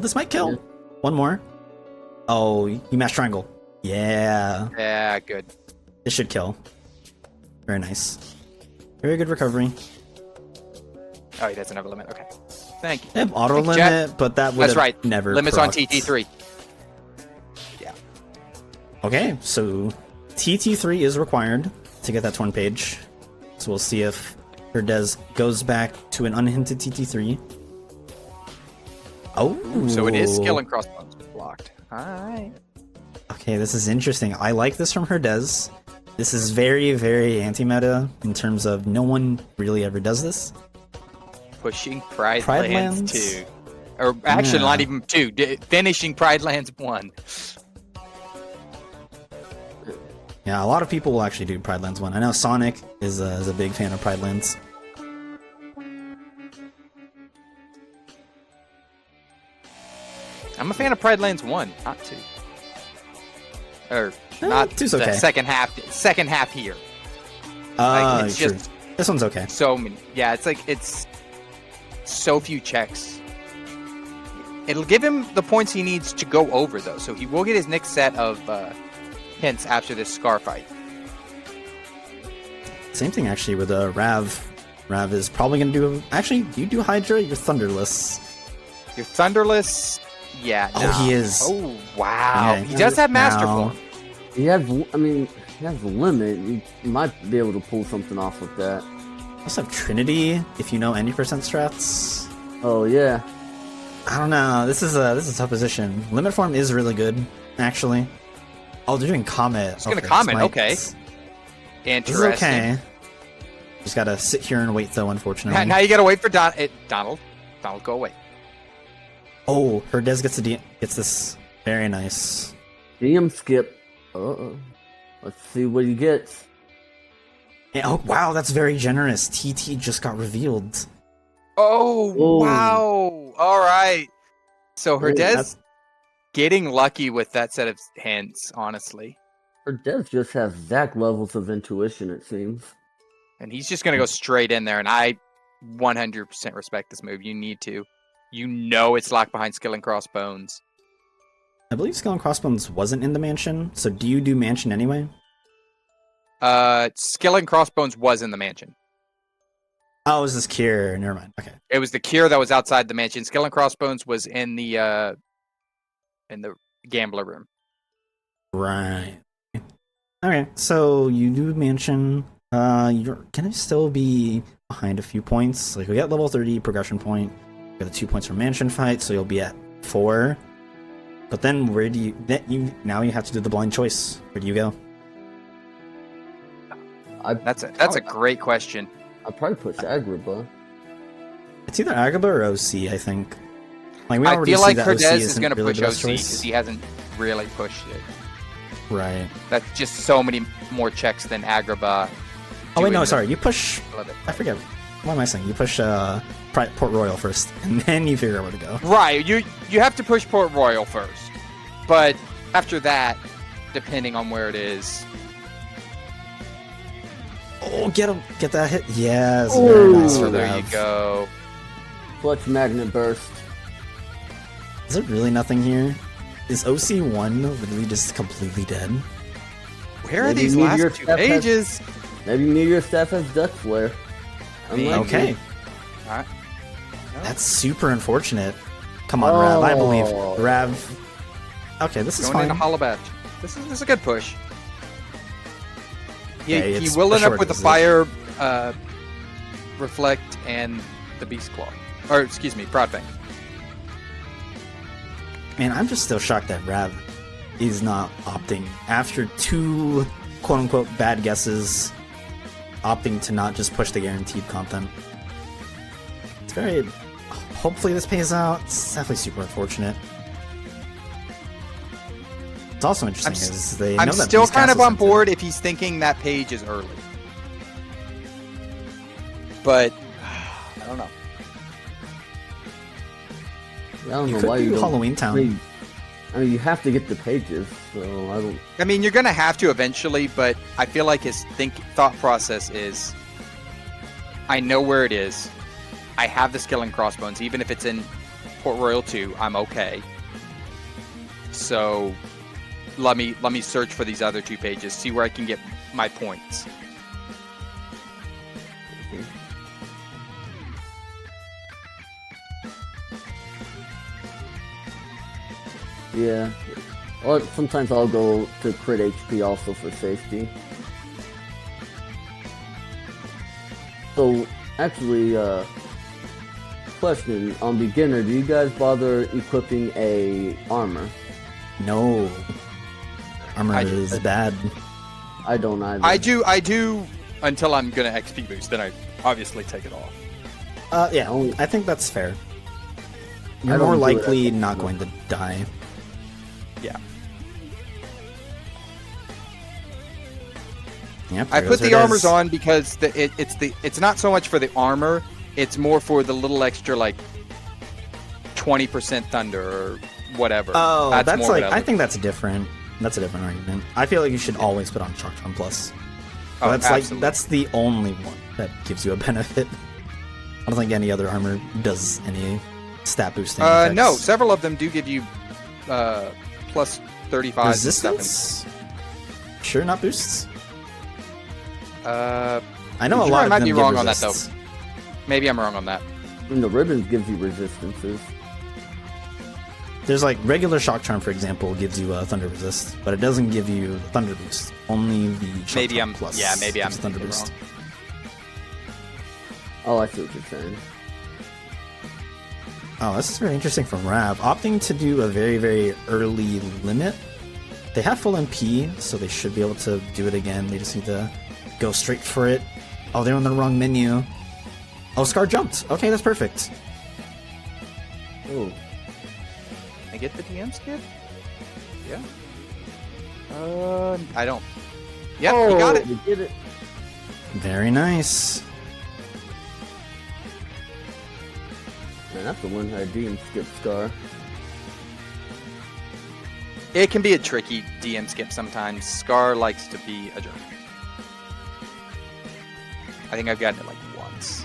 This might kill. Yeah. One more. Oh, you mash triangle. Yeah, Yeah, good. this should kill. Very nice. Very good recovery. Oh, he doesn't have a limit. Okay. Thank you. They have auto Thank you, limit, Jack. but that would That's have right. never. Limits on procced. TT3. Okay, so TT3 is required to get that torn page. So we'll see if Herdez goes back to an unhinted TT3. Oh, So it is skill and crossbones blocked. Alright. Okay, this is interesting. I like this from Herdez. This is very, very anti-meta in terms of no one really ever does this. Pushing Pride, Pride Lands Lands? 2. Or actually, Yeah. not even 2. Finishing Pride Lands 1. Yeah, a lot of people will actually do Pride Lands 1. I know Sonic is a big fan of Pride Lands. I'm a fan of Pride Lands 1, not 2. Or not 2's the okay. second half here. It's true. just This one's okay. so many. Yeah, it's so few checks. It'll give him the points he needs to go over, though, so he will get his next set of hints after this Scar fight. Same thing, actually, with Rav. Rav is probably going to do... Actually, do you do Hydra? You're Thunderless. You're Thunderless? Yeah, Oh, no. he is. Oh, wow. Okay. He does have Master Now- Form. He has a limit. You might be able to pull something off with that. Also have Trinity, if you know any percent strats. Oh yeah. I don't know. This is a tough position. Limit Form is really good, actually. Oh, they're doing Comet. It's gonna Okay, Comet, this might- okay. This is Interesting. okay. Just gotta sit here and wait, though, unfortunately. Now you gotta wait for Donald. Donald, go away. Oh, Herdez gets this. Very nice. DM skip. Uh-oh. Let's see what he gets. And, oh, wow, that's very generous. TT just got revealed. Oh, Ooh. wow. All right. So Hey, Herdez that's- getting lucky with that set of hints, honestly. Her dev just has Zach levels of intuition, it seems. And he's just going to go straight in there, and I 100% respect this move. You need to. You know it's locked behind Skill and Crossbones. I believe Skull and Crossbones wasn't in the mansion, so do you do mansion anyway? Skill and Crossbones was in the mansion. Oh, it was this cure. Never mind. Okay. It was the cure that was outside the mansion. Skill and Crossbones was in the gambler room. Right. Okay, so you do mansion. You're gonna still be behind a few points. Like, we got level 30 progression point. We got the 2 points from mansion fight, so you'll be at 4. But then where do you now you have to do the blind choice. Where do you go? That's a great question. I'd probably push Agrabah. It's either Agrabah or OC, I think. Like, we I already feel see like that OC Herdez is isn't going to really push the best OC choice. because he hasn't really pushed it. Right. That's just so many more checks than Agrabah. Oh wait, doing no, the- sorry. You push. I forget. What am I saying? You push Port Royal first, and then you figure out where to go. Right, you have to push Port Royal first, but after that, depending on where it is, Oh, get him! Get that hit! Yes, very nice for there you Rav. go. Clutch Magnet Burst. Is there really nothing here? Is OC1 literally just completely dead? Where are Maybe these Meteor last two Step has- pages? Maybe Meteor Staff has Duck Flare. Maybe. Okay, Alright. that's super unfortunate. Come on, Rav. I believe Oh. Rav. Okay, this is Going fine. into Hollow Badge. This is a good push. Okay, He it's will end for up sure with the this is- Fire Reflect and the Beast Claw. Or, excuse me, Broadbank. Man, I'm just still shocked that Rav is not opting after 2 quote-unquote bad guesses, opting to not just push the guaranteed content. It's very... Hopefully this pays out. It's definitely super unfortunate. It's also interesting is they know I'm that still Beast kind of Castle's on hinted. board if he's thinking that page is early. But, I don't know. I don't You know could why you do don't. Halloween Town. I mean, you have to get the pages, so I don't. I mean, you're going to have to eventually, but I feel like his thought process is, I know where it is. I have the Skill and Crossbones. Even if it's in Port Royal 2, I'm okay. So let me search for these other 2 pages, see where I can get my points. Yeah. Or sometimes I'll go to crit HP also for safety. So, actually, question on beginner: do you guys bother equipping a armor? No. Armor I do. is bad. I don't either. I do until I'm gonna XP boost, then I obviously take it off. Yeah, I think that's fair. I You're don't more do it likely at all. not going to die. Yeah. Yep, I there put goes the Herdez. armors on because it's not so much for the armor, it's more for the little extra like 20% thunder or whatever. Oh, that's more like what I think that's different. That's a different argument. I feel like you should always put on Shock Charm Plus. Oh, That's absolutely. like that's the only one that gives you a benefit. I don't think any other armor does any stat boosting. effects. No, several of them do give you plus 35 resistance. Sure, not boosts. I I know a lot I of might them be give wrong on that though. resists. Maybe I'm wrong on that. And the ribbons gives you resistances. There's like regular Shock Charm, for example, gives you Thunder Resist, but it doesn't give you Thunder Boost. Only the Shock Maybe Charm I'm Plus. maybe I'm gives Thunder thinking Boost. Oh, wrong. I see what you're saying. Oh, this is very interesting from Rav. Opting to do a very, very early limit. They have full MP, so they should be able to do it again. They just need to go straight for it. Oh, they're on the wrong menu. Oh, Scar jumped. Okay, that's perfect. Oh, I get the DM skip? Yeah. I don't. Yep, you got it. You did it. Very nice. Man, that's the one I DM skip Scar. It can be a tricky DM skip sometimes. Scar likes to be a jerk. I think I've gotten it like once.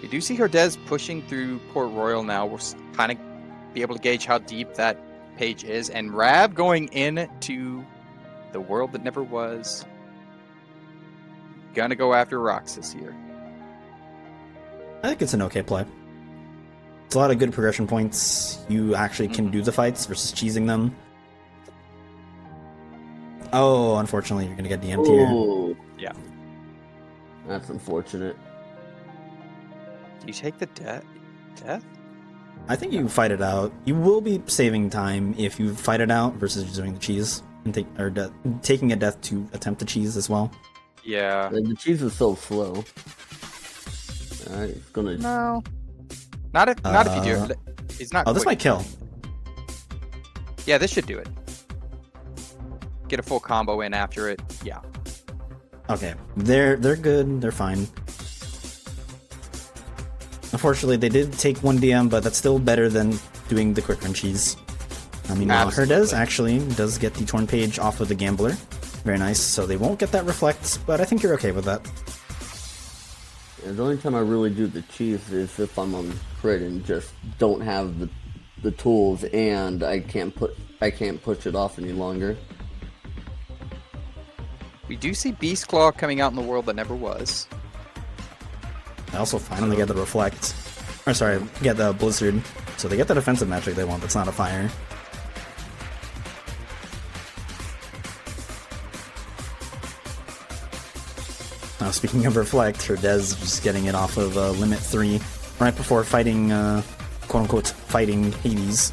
We do see Herdez pushing through Port Royal now. We're kind of be able to gauge how deep that page is. And Rav going into the world that never was. Gonna go after Roxas here. I think it's an okay play. It's a lot of good progression points. You actually can do the fights versus cheesing them. Oh, unfortunately, you're gonna get DM'd here. Oh, Yeah. that's unfortunate. Do you take the death? I think you fight it out. You will be saving time if you fight it out versus just doing the cheese and taking a death to attempt the cheese as well. Yeah. The cheese is so slow. Alright, it's gonna. No. Not if you do it. It's not. Oh, this quick. might kill. Yeah, this should do it. Get a full combo in after it. Yeah. Okay, they're good. They're fine. Unfortunately, they did take one DM, but that's still better than doing the quick run cheese. I mean, Absolutely. Herdez actually does get the torn page off of the Gambler. Very nice. So they won't get that reflect, but I think you're okay with that. Yeah, the only time I really do the cheese is if I'm on crit and just don't have the tools and I can't push it off any longer. We do see Beast Claw coming out in the world that never was. They also finally get the reflect. Or sorry, get the Blizzard. So they get the defensive magic they want, that's not a fire. Now speaking of reflect, Herdez just getting it off of limit 3 right before fighting, quote-unquote, fighting Hades.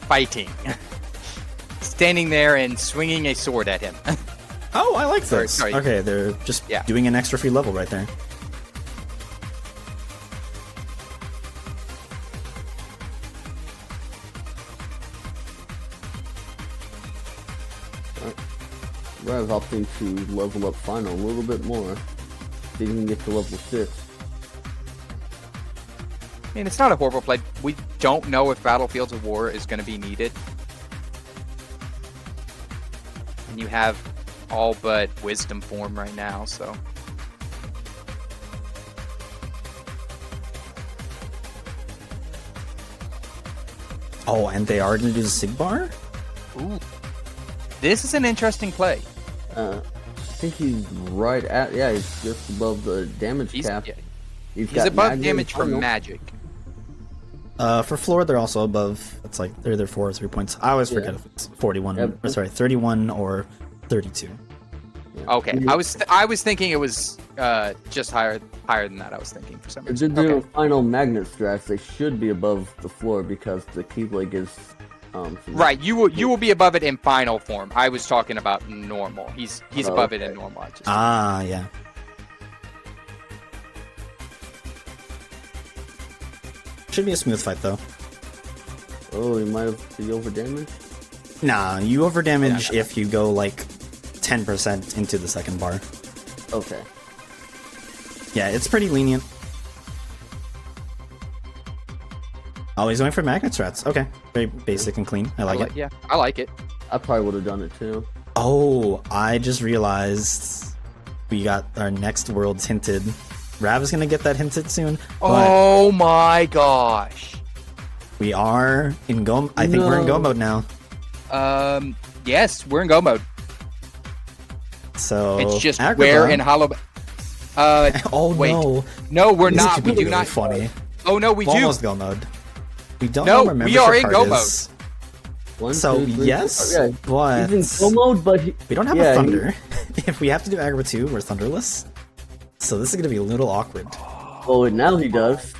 Fighting. Standing there and swinging a sword at him. Oh, I like this. Sorry. Okay, they're just Yeah. doing an extra free level right there. Rav's opting to level up final a little bit more. See if he can get to level 6. I mean, it's not a horrible play. We don't know if Battlefields of War is going to be needed. And you have all but Wisdom form right now, so. Oh, and they are going to do the Sigbar? Ooh. This is an interesting play. I think he's right at, yeah, he's just above the damage cap. Yeah, He's he's got above Magnet damage from Final. magic. For floor, they're also above. It's like they're either 4 or 3 points. I always forget if it's 41, Yep. or sorry, 31 or 32. Yeah. Okay, I was thinking it was just higher than that. I was thinking for some If they're reason. doing Okay. final magnet strats, they should be above the floor because the Keyblade is some- Right, you will be above it in final form. I was talking about normal. He's Oh, above it okay. in normal. I just Ah, yeah. Should be a smooth fight though. Oh, he might have the over damage. Nah, you overdamage if you go like 10% into the second bar. Okay. Yeah, it's pretty lenient. Oh, he's going for magnet strats. Okay, very basic and clean. I like it. Yeah, I like it. I probably would have done it too. Oh, I just realized we got our next world's hinted. Rav is gonna get that hinted soon. Oh my gosh. We are in go. I think we're in go mode now. Yes, we're in go mode. So It's just Agrabah. where in Hollow. Oh wait. no! No, we're This not. could We be do really not. funny. Oh no, we We're do. almost go mode. We don't No, know where we are membership in go card is. One, So two, three, yes, four. Yeah, but he's in go mode, but we don't have yeah, a thunder. If we have to do Agrabah 2, we're thunderless. So this is gonna be a little awkward. Oh, and now he does.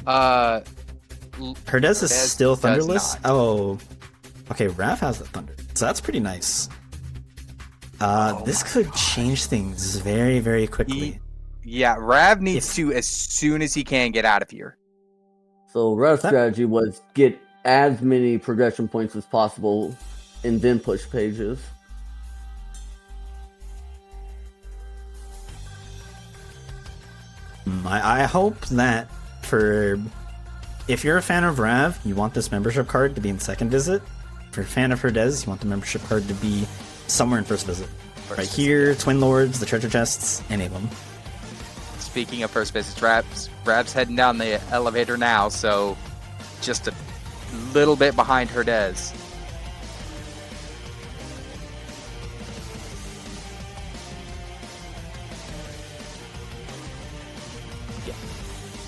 Herdez is still does thunderless. not. Oh, okay. Rav has the thunder, so that's pretty nice. This could change things very, very quickly. Yeah, Rav needs to, as soon as he can, get out of here. So Rev's strategy was get as many progression points as possible, and then push pages. I hope that if you're a fan of Rav, you want this membership card to be in second visit. If you're a fan of Herdez, you want the membership card to be somewhere in first visit. Right here, Twin Lords, the treasure chests, any of them. Speaking of first visits, Rav's heading down the elevator now, so just a little bit behind Herdez.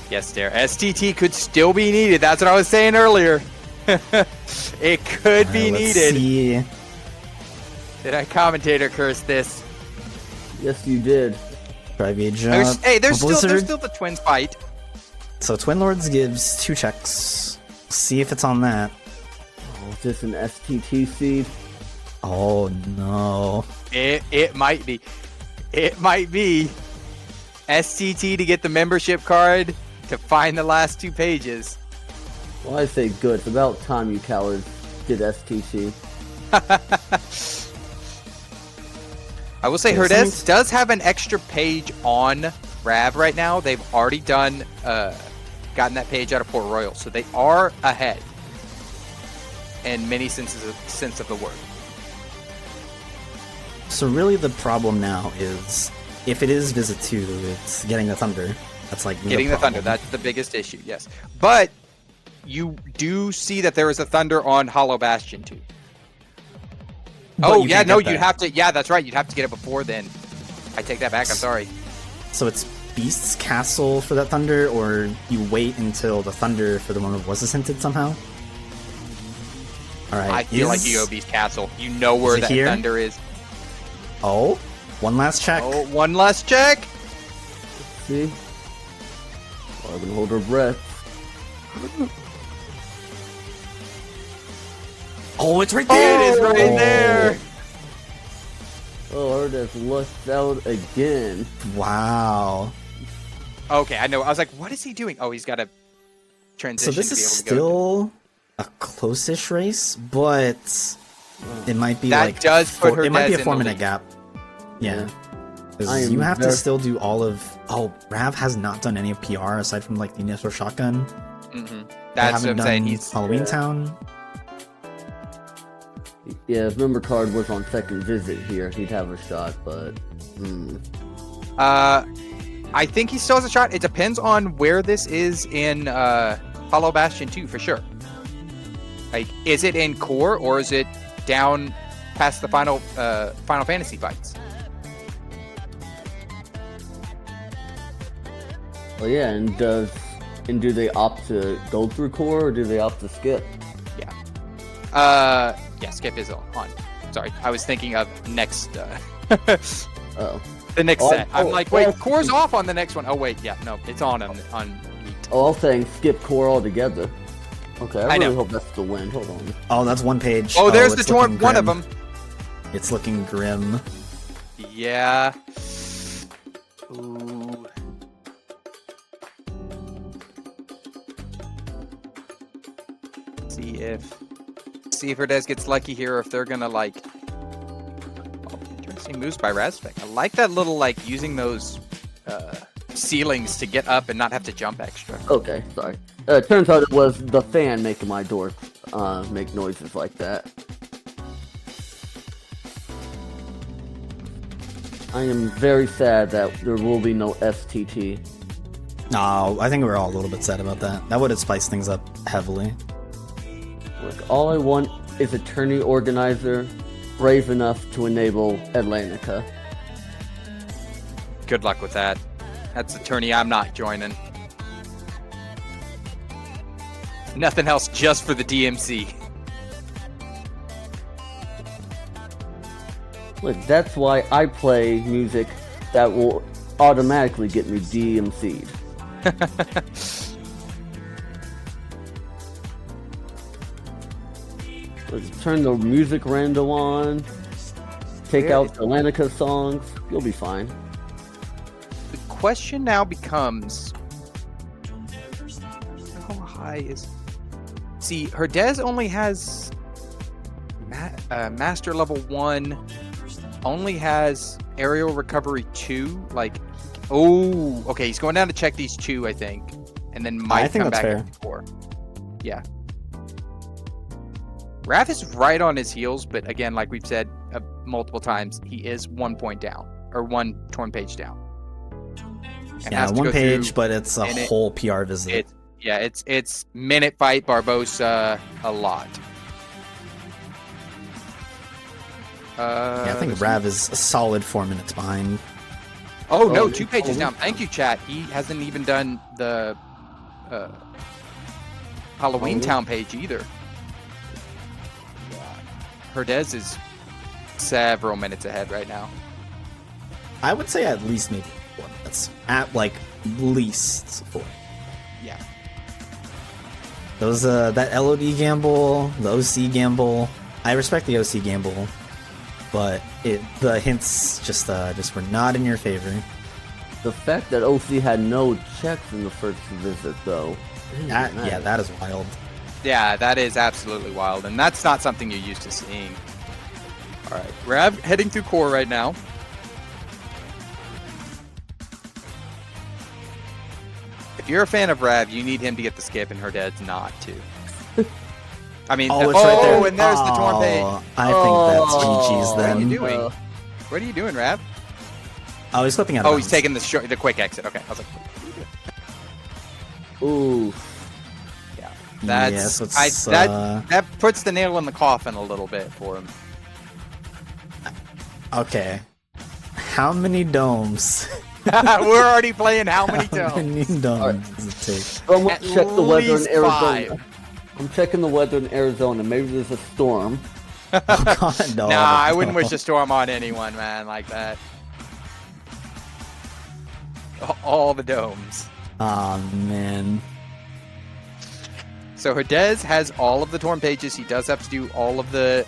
Yes, there. STT could still be needed. That's what I was saying earlier. It could be needed. See. Did I commentator curse this? Yes, you did. Private jump. There's Blizzard. still the twins fight. So Twin Lords gives 2 checks. See if it's on that. Oh, is this an STT seed? Oh no. It might be. It might be. STT to get the membership card to find the last 2 pages. Well, I say good. It's about time you cowards did STT. I will say Okay, Herdez does have an extra page on Rav right now. They've already gotten that page out of Port Royal, so they are ahead in many sense of the word. So really the problem now is, if it is Visit 2, it's getting the Thunder. That's like Getting the Thunder, that's the biggest issue, yes. But you do see that there is a Thunder on Hollow Bastion too. Oh, yeah, no, you'd have to... Yeah, that's right. You'd have to get it before then. I take that back. I'm sorry. So it's Beast's Castle for that Thunder, or you wait until the Thunder for the one that was hinted somehow? Alright. I feel like you go Beast Castle. You know where that here? Thunder is. Oh, one last check. Oh, one last check. Let's see? I'm gonna hold her breath. Oh, it's right there! It is right there. Oh, Herdez lucked out again. Wow. Okay, I know. I was like, what is he doing? Oh, he's got to transition So this to be is able to go. still a close-ish race, but it might be That like does put it might be Herdez a in the 4-minute lead. gap. Yeah. I 'Cause am you have to very- still do all of... Oh, Rav has not done any of PR aside from like the initial shotgun. Mm-hmm. They That's what haven't I'm saying. done He's Halloween Town. Yeah, if member card was on second visit here, he'd have a shot, but... I think he still has a shot. It depends on where this is in Hollow Bastion 2 for sure. Like, is it in core or is it down past the Final Fantasy fights? Oh yeah, and do they opt to go through core or do they opt to skip? Yeah, skip is on. Sorry, I was thinking of next. Oh. The next Oh, set. I'm oh, like, wait, oh. core's off on the next one. Oh wait, yeah, no, it's on Yeet. Oh, I was saying skip core altogether. Okay, I I really know. hope that's the win. Hold on. Oh, that's one page. Oh, there's the it's torn looking one of grim. them. It's looking grim. Yeah. Ooh. see if Herdez gets lucky here, or if they're gonna like. Oh, interesting moves by RavSpect. I like that little like using those ceilings to get up and not have to jump extra. Okay, sorry. Turns out it was the fan making my door make noises like that. I am very sad that there will be no STT. No, I think we're all a little bit sad about that. That would have spiced things up heavily. Look, all I want is a tourney organizer brave enough to enable Atlantica. Good luck with that. That's a tourney I'm not joining. Nothing else, just for the DMC. Look, that's why I play music that will automatically get me DMC'd. Let's turn the music rando on. Take out Atlantica songs. You'll be fine. The question now becomes, how high is? See, Herdez only has Master Level 1. Only has Aerial Recovery 2. Like, oh, okay. He's going down to check these 2, I think, and then might come back at 4. Yeah. Rav is right on his heels, but again, like we've said multiple times, he is 1 point down, or 1 torn page down. And yeah, 1 page, but it's a whole PR visit. It's minute fight Barbosa a lot. Yeah, I think Rav is a solid 4 minutes behind. Oh no, 2 pages down. Thank you, chat. He hasn't even done the Halloween Town page either. Herdez is several minutes ahead right now. I would say at least maybe 4 minutes. At like least 4. Yeah. Those that LOD gamble, the OC gamble. I respect the OC gamble, but the hints just were not in your favor. The fact that OC had no checks in the first visit, though. Yeah, that is wild. Yeah, that is absolutely wild, and that's not something you're used to seeing. All right, Rav heading through core right now. If you're a fan of Rav, you need him to get the skip, and Herdez not to. I mean, it's right there. And there's the torn page. I think that's GG's then. What are you doing? What are you doing, Rav? Oh, he's flipping out. Oh, he's taking the quick exit. Okay, I was like, ooh. That's that puts the nail in the coffin a little bit for him. Okay. How many domes? We're already playing how many domes? How many domes does it take? Someone check the weather in Arizona. 5. I'm checking the weather in Arizona. Maybe there's a storm. Oh, God, no. Nah, I wouldn't wish a storm on anyone, man, like that. All the domes. Oh, man. So Herdez has all of the torn pages. He does have to do all of the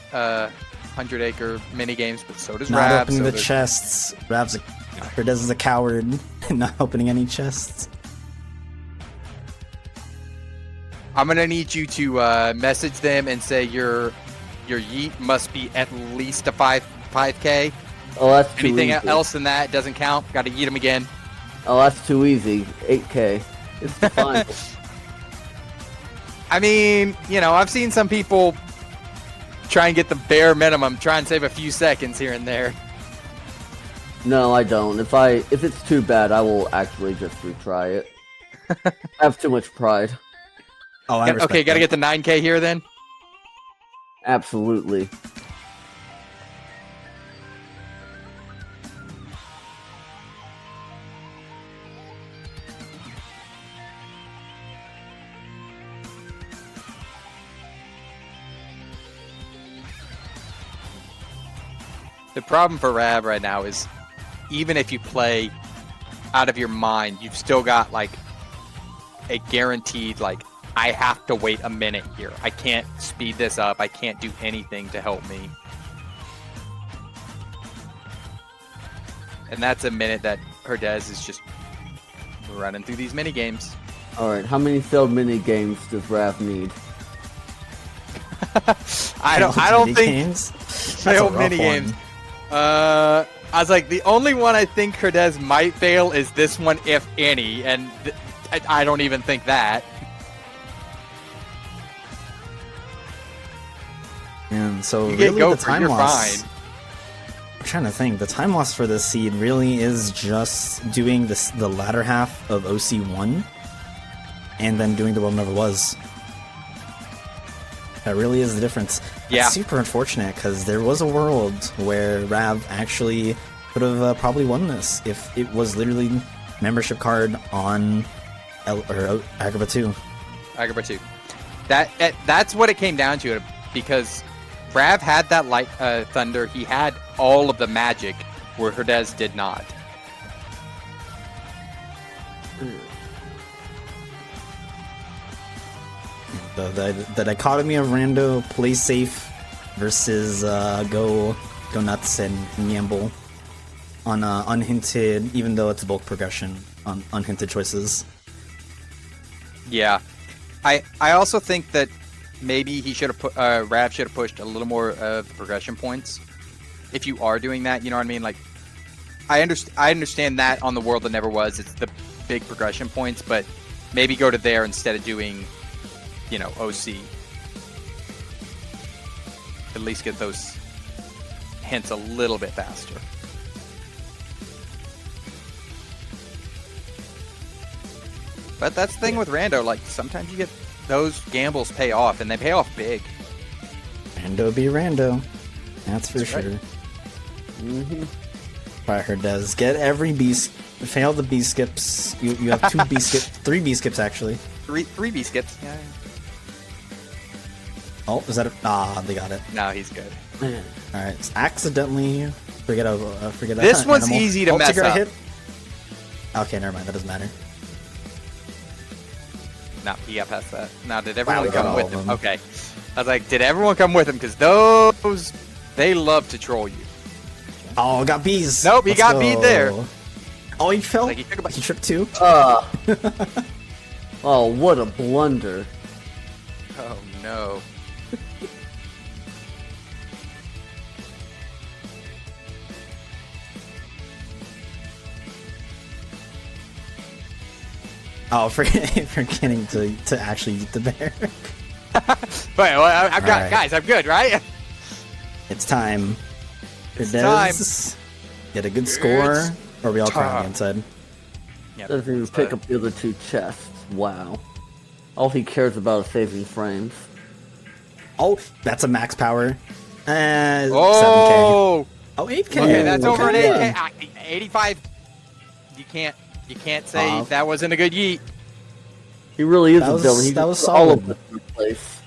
100-acre mini games, but so does Not Rav. opening the chests. Herdez is a coward. Not opening any chests. I'm gonna need you to message them and say your yeet must be at least a 5K. Oh, that's too Anything easy. else than that doesn't count. Got to yeet them again. Oh, that's too easy. 8K. It's fine. I mean, you know, I've seen some people try and get the bare minimum, try and save a few seconds here and there. No, I don't. If it's too bad, I will actually just retry it. I have too much pride. Oh, I respect okay, got to that. get the 9K here then. Absolutely. The problem for Rav right now is, even if you play out of your mind, you've still got like a guaranteed, like, I have to wait a minute here. I can't speed this up. I can't do anything to help me. And that's a minute that Herdez is just running through these mini games. Alright, how many failed mini games does Rav need? I don't think games. failed mini games. I was like, the only one I think Herdez might fail is this one, if any, and I don't even think that. And so You really get the Gopher, time you're loss. fine. I'm trying to think. The time loss for this seed really is just doing the latter half of OC1 and then doing the world never was. That really is the difference. Yeah. It's super unfortunate because there was a world where Rav actually could have probably won this if it was literally membership card on Agrabah 2. Agrabah 2. That's what it came down to, because Rav had that light thunder. He had all of the magic, where Herdez did not. The dichotomy of rando play safe versus go nuts and gamble on unhinted, even though it's bulk progression on unhinted choices. Yeah, I also think that maybe he should have Rav should have pushed a little more of the progression points. If you are doing that, you know what I mean. Like, I understand that on the world that never was, it's the big progression points, but maybe go to there instead of doing, you know, OC. At least get those hints a little bit faster. But that's the thing with rando. Like, sometimes you get those gambles pay off, and they pay off big. Rando be rando. That's for sure. Right. Mm-hmm. Alright, Herdez, get every B. Fail the B skips. You have 2 B skips, 3 B skips actually. Three B skips. Yeah. Oh, is that a... they got it. No, he's good. Alright, so accidentally forget that. This one's animal. easy to mess Tigger, I up. hit. Okay, never mind. That doesn't matter. No, he got past that. Now, did everyone we got come all with of him? them. Okay. I was like, did everyone come with him? Because those, they love to troll you. Oh, got bees. Nope, he Let's got go. beat there. Oh, he fell. Like, he took a He tripped too. Oh, what a blunder. Oh, no. Oh, forgetting to actually eat the bear. Wait, well, I've got, Alright. guys, I'm good, right? It's time. It's Herdez, get a good score, It's or are we all crying time. inside? Yep. Doesn't even pick up the other 2 chests. Wow. All he cares about is saving frames. Oh, that's a max power. 7K. Oh! Oh, 8K. Okay, that's over an Okay. 8K. 85. You can't say that wasn't a good yeet. He really is That a was- villain. He that just was put all solid. of us in place.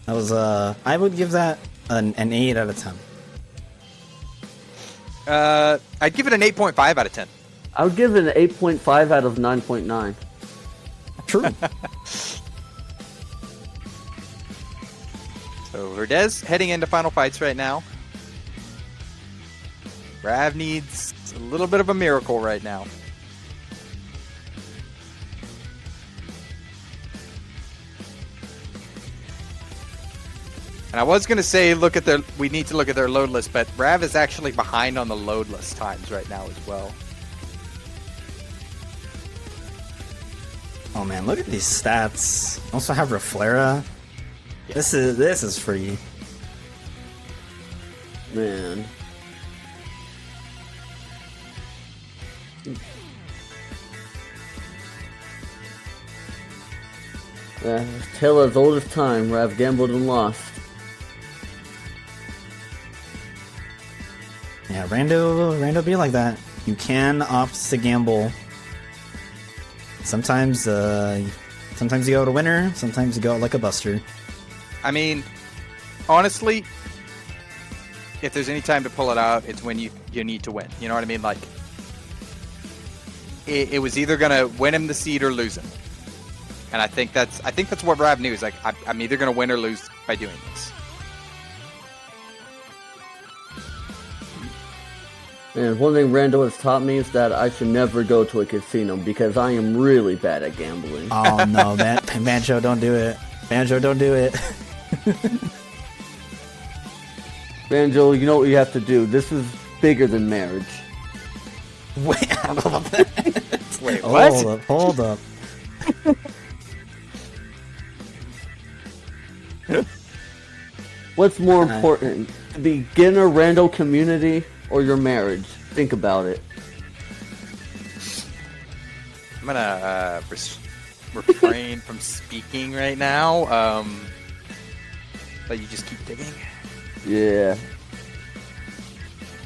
That was I would give that an 8 out of 10. I'd give it an 8.5 out of 10. I would give it an 8.5 out of 9.9. True. So Herdez heading into final fights right now. Rav needs a little bit of a miracle right now. And I was gonna say we need to look at their load list, but Rav is actually behind on the load list times right now as well. Oh man, look at these stats. Also have Reflera. This is free. Man. Tale as old as time, Rav gambled and lost. Yeah, rando be like that. You can opt to gamble. Sometimes you go to winner, sometimes you go like a buster. I mean, honestly, if there's any time to pull it out, it's when you need to win. You know what I mean? Like, it was either gonna win him the seed or lose him. And I think that's what Rav knew. Is like, I'm either gonna win or lose by doing this. And one thing Rando has taught me is that I should never go to a casino because I am really bad at gambling. Oh no, Banjo, don't do it. Banjo, don't do it. Banjo, you know what you have to do. This is bigger than marriage. Wait, I don't know about that. Wait, what? Hold up. What's more important, the beginner rando community or your marriage? Think about it. I'm gonna refrain from speaking right now. But you just keep digging. Yeah.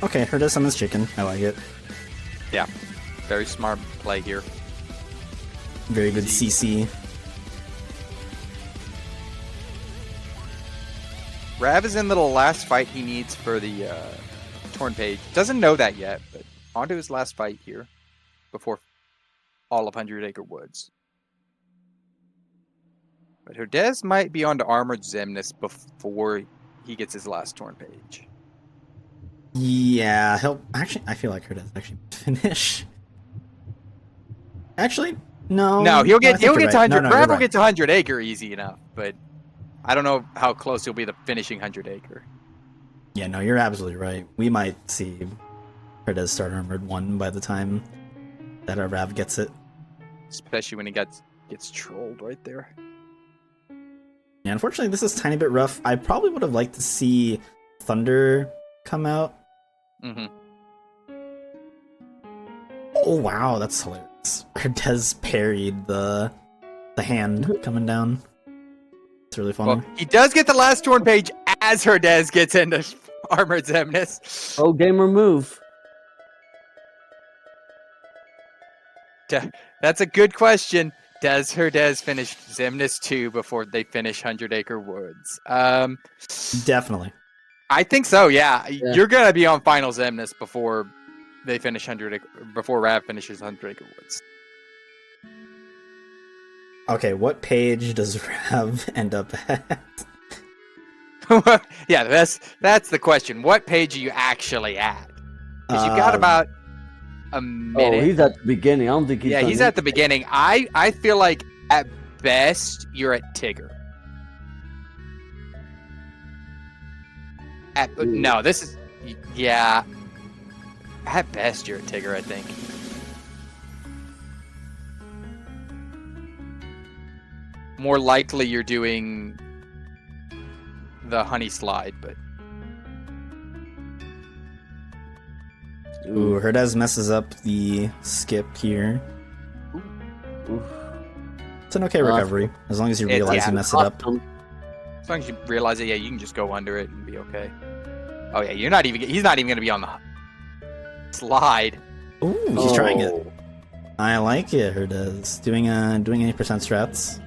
Okay, Herdez summons chicken. I like it. Yeah, very smart play here. Very good CC. Rav is in the last fight he needs for the Torn Page. Doesn't know that yet, but onto his last fight here before all of 100 Acre Woods. But Herdez might be onto Armored Zemnis before he gets his last Torn Page. Yeah, he'll actually. I feel like Herdez actually finish. Actually, no. No, he'll I get think to you're right. 100. No, Rav you're will right. get to 100 Acre easy enough, but I don't know how close he'll be to finishing 100 Acre. Yeah, no, you're absolutely right. We might see Herdez start Armored 1 by the time that our Rav gets it. Especially when he gets trolled right there. Yeah, unfortunately, this is a tiny bit rough. I probably would have liked to see Thunder come out. Mm-hmm. Oh, wow, that's hilarious. Herdez parried the hand coming down. It's really funny. Well, he does get the last Torn Page as Herdez gets into Armored Zemnis. Oh, gamer move. That's a good question. Does Herdez finish Zemnis 2 before they finish 100 Acre Woods? Definitely. I think so, yeah. You're going to be on Final Zemnis before they finish 100 Acre, before Rav finishes 100 Acre Woods. Okay, what page does Rav end up at? Yeah, that's the question. What page are you actually at? Because you've got about a minute. Oh, he's at the beginning. I don't think he's. Yeah, he's at the beginning. I feel like at best you're at Tigger. No, this is At best you're at Tigger, I think. More likely you're doing the honey slide, but Ooh, Herdez messes up the skip here. Oof. It's an okay recovery, as long as you realize you mess it up. as long as you realize it, yeah, you can just go under it and be okay. Oh yeah, he's not even going to be on the slide. Ooh, he's trying it. I like it, Herdez. Doing 80% strats.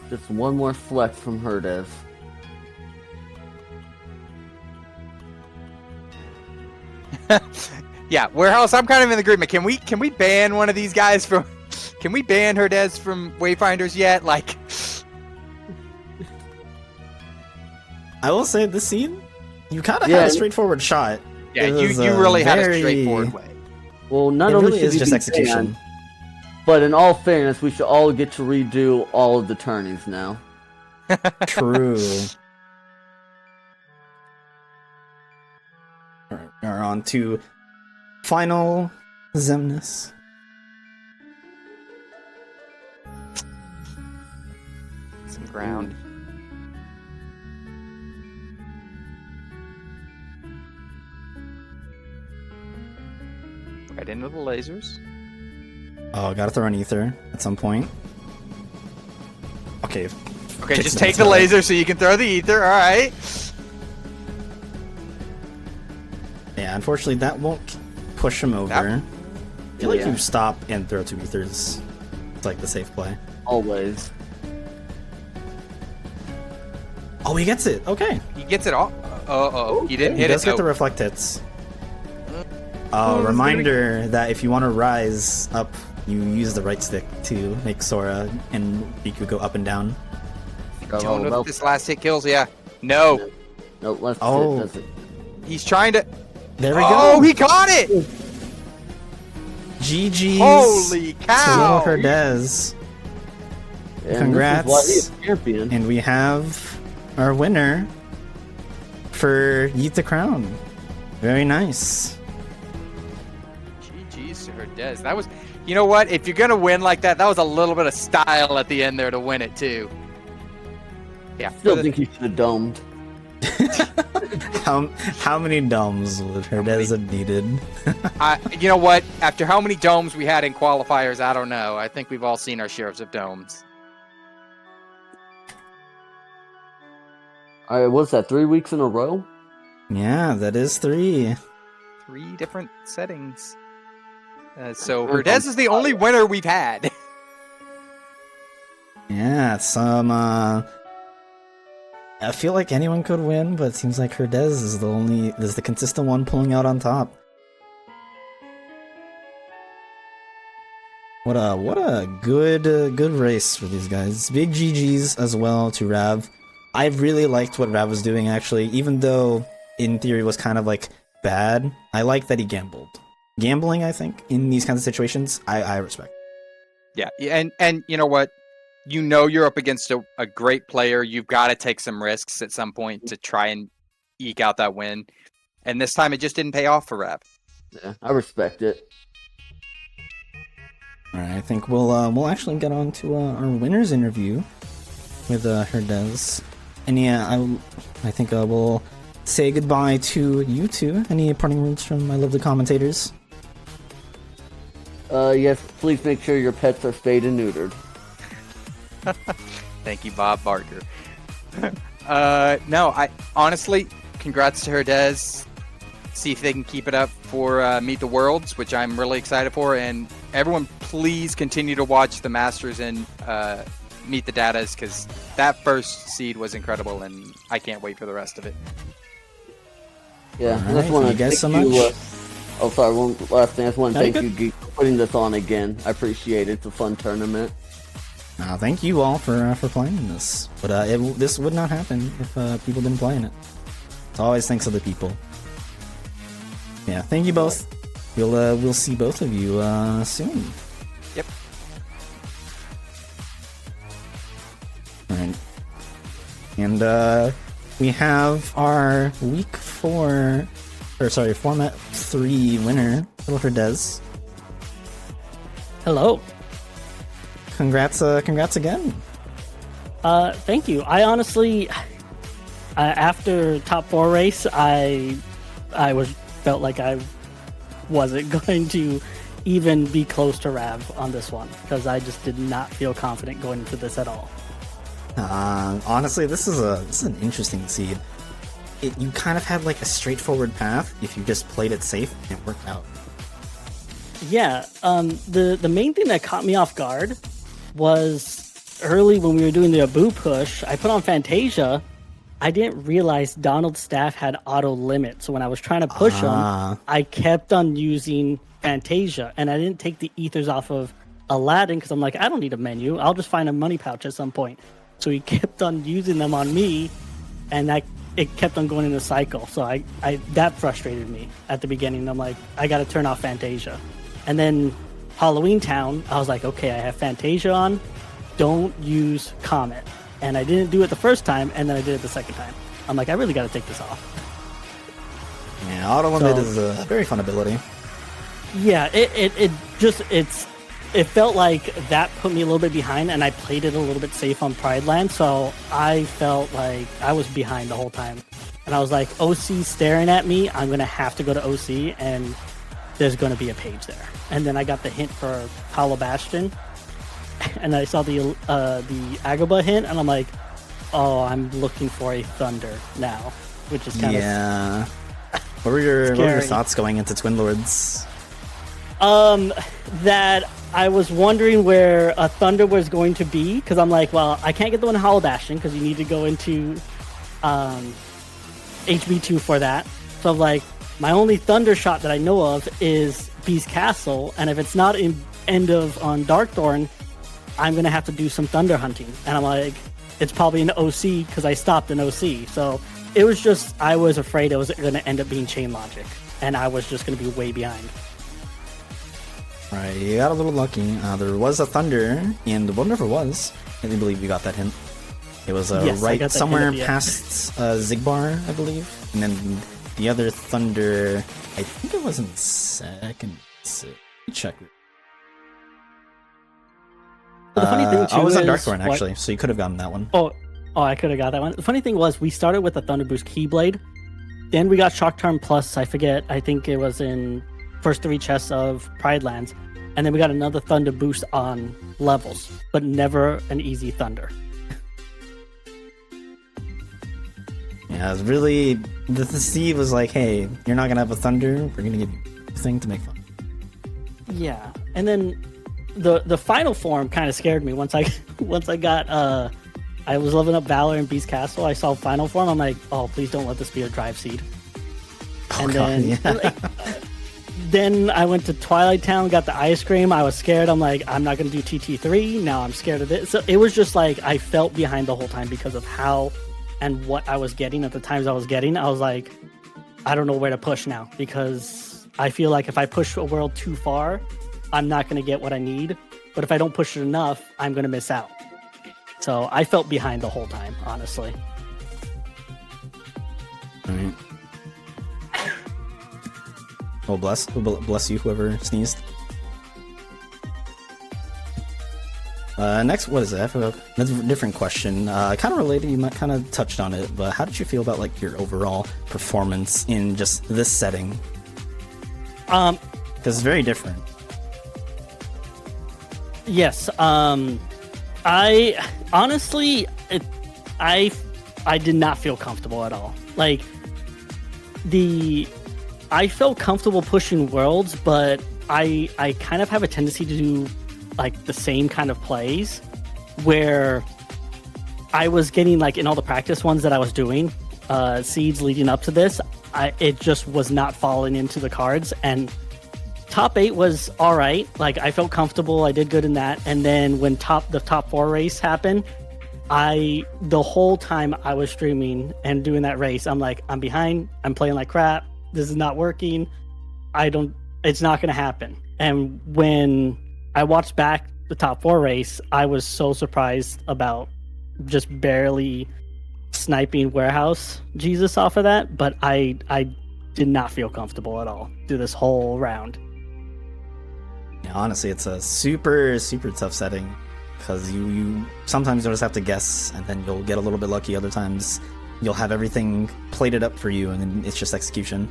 Just one more flex from Herdez. Yeah, Warehouse, I'm kind of in agreement. Can we ban one of these guys from? Can we ban Herdez from Wayfinders yet? Like, I will say this scene, you kind of had a straightforward shot. yeah, It you was, really had a very- straightforward way. Well, not It only really should is he just be execution. banned, but in all fairness, we should all get to redo all of the tourneys now. True. Alright, we're on to final Zemnis. Some ground. Right into the lasers. Oh, gotta throw an ether at some point. Okay. Okay, Fix just the take the missile. laser so you can throw the ether. All right. Yeah, unfortunately that won't push him over. I feel like you stop and throw two ethers. It's like the safe play. Always. Oh, he gets it. Okay. He gets it all. Oh, he didn't He hit does it. get the Oh. reflect hits. Reminder that if you want to rise up, you use the right stick to make Sora and Riku go up and down. Don't know if this last hit kills. Yeah. No. No, let's Oh. does it. He's trying to. There we Oh, go. he caught it! GG's. Holy to cow! LittleHerdez. And Congrats. This is why he's champion. And we have our winner for Yeet the Crown. Very nice. GG's to Herdez. That was, you know what? If you're gonna win like that, that was a little bit of style at the end there to win it too. Yeah. Still think he should have domed. How many domes would Herdez have needed? You know what? After how many domes we had in qualifiers, I don't know. I think we've all seen our shares of domes. All right, what's that? 3 weeks in a row? Yeah, that is 3. 3 different settings. So Herdez is the only winner we've had. Yeah, some. I feel like anyone could win, but it seems like Herdez is the consistent one pulling out on top. What a good race for these guys. Big GGs as well to Rav. I really liked what Rav was doing actually, even though in theory was kind of like bad. I like that he gambled. Gambling, I think, in these kinds of situations, I respect. Yeah, and you know what? You know you're up against a great player. You've got to take some risks at some point to try and eke out that win. And this time it just didn't pay off for Rav. Yeah, I respect it. All right, I think we'll actually get on to our winners interview with Herdez. And yeah, I think we'll say goodbye to you two. Any parting words from my lovely commentators? Yes, please make sure your pets are spayed and neutered. Thank you, Bob Barker. No, I honestly, congrats to Herdez. See if they can keep it up for Meet the Worlds, which I'm really excited for. And everyone, please continue to watch the Masters and Meet the Datas, because that first seed was incredible, and I can't wait for the rest of it. Yeah, All I just right, want to thank you guys so thank much. you. Oh, sorry, one last thing. I just want to No, thank you're you, Geek, for putting this on again. I appreciate it. It's a fun tournament. Thank you all for playing this. But this would not happen if people didn't play in it. It's always thanks to the people. Yeah, thank you both. We'll see both of you soon. Yep. Alright. And we have our Format 3 winner, LittleHerdez. Hello. Congrats again. Thank you. I honestly, after top 4 race, I felt like I wasn't going to even be close to Rav on this one, because I just did not feel confident going into this at all. Honestly, this is an interesting seed. You kind of had like a straightforward path if you just played it safe and it worked out. Yeah. The main thing that caught me off guard was early when we were doing the Abu push. I put on Fantasia. I didn't realize Donald's staff had auto limit, so when I was trying to push him, I kept on using Fantasia, and I didn't take the ethers off of Aladdin because I'm like, I don't need a menu. I'll just find a money pouch at some point. So he kept on using them on me, and it kept on going in a cycle. So I that frustrated me at the beginning. I'm like, I got to turn off Fantasia. And then Halloween Town, I was like, okay, I have Fantasia on. Don't use Comet. And I didn't do it the first time, and then I did it the second time. I'm like, I really got to take this off. Yeah, auto limit is a very fun ability. Yeah, it felt like that put me a little bit behind, and I played it a little bit safe on Pride Land, so I felt like I was behind the whole time. And I was like, OC staring at me, I'm going to have to go to OC, and there's going to be a page there. And then I got the hint for Hollow Bastion, and I saw the Agrabah hint, and I'm like, oh, I'm looking for a Thunder now, which is kind of... Yeah. What were your thoughts going into Twin Lords? That I was wondering where a Thunder was going to be, because I'm like, well, I can't get the one in Hollow Bastion because you need to go into HB2 for that. So I'm like, my only Thunder shot that I know of is Beast Castle, and if it's not in end of on Darkthorn, I'm gonna have to do some Thunder hunting. And I'm like, it's probably an OC because I stopped an OC. So it was just, I was afraid it was gonna end up being Chain Logic, and I was just gonna be way behind. Right, you got a little lucky. There was a Thunder, and whatever it was, I believe you got that hint. It was Yes, I right got that somewhere kind of, yeah. past Zigbar, I believe. And then the other thunder, I think it was in second. Let me check. The funny thing too I was on is Darkthorn what- actually, so you could have gotten that one. Oh, I could have got that one. The funny thing was, we started with a Thunder Boost Keyblade, then we got Shock Charm Plus. I forget. I think it was in first 3 chests of Pride Lands, and then we got another Thunder Boost on levels, but never an easy Thunder. Yeah, it was really the Steve was like, "Hey, you're not gonna have a thunder. We're gonna give you a thing to make fun." Yeah, and then the final form kind of scared me once I got I was leveling up Valor in Beast Castle. I saw final form. I'm like, oh, please don't let this be a drive seed. Oh, And God, then yeah. then I went to Twilight Town, got the ice cream. I was scared. I'm like, I'm not gonna do TT3. Now I'm scared of it. So it was just like I felt behind the whole time because of how and what I was getting at the times I was getting. I was like, I don't know where to push now because I feel like if I push a world too far, I'm not going to get what I need. But if I don't push it enough, I'm going to miss out. So I felt behind the whole time, honestly. All right. Well, bless you, whoever sneezed. Next, what is it? I have a different question. Kind of related, you might kind of touched on it, but how did you feel about like your overall performance in just this setting? Because it's very different. Yes. I honestly, I did not feel comfortable at all. Like I felt comfortable pushing worlds, but I kind of have a tendency to do like the same kind of plays where I was getting like in all the practice ones that I was doing, seeds leading up to this, it just was not falling into the cards. And top 8 was all right. Like I felt comfortable. I did good in that. And then when the top 4 race happened, the whole time I was streaming and doing that race, I'm like, I'm behind. I'm playing like crap. This is not working. It's not going to happen. And when I watched back the top 4 race, I was so surprised about just barely sniping Warehouse Jesus off of that. But I did not feel comfortable at all through this whole round. Yeah, honestly, it's a super, super tough setting because you sometimes you'll just have to guess and then you'll get a little bit lucky. Other times you'll have everything plated up for you and then it's just execution.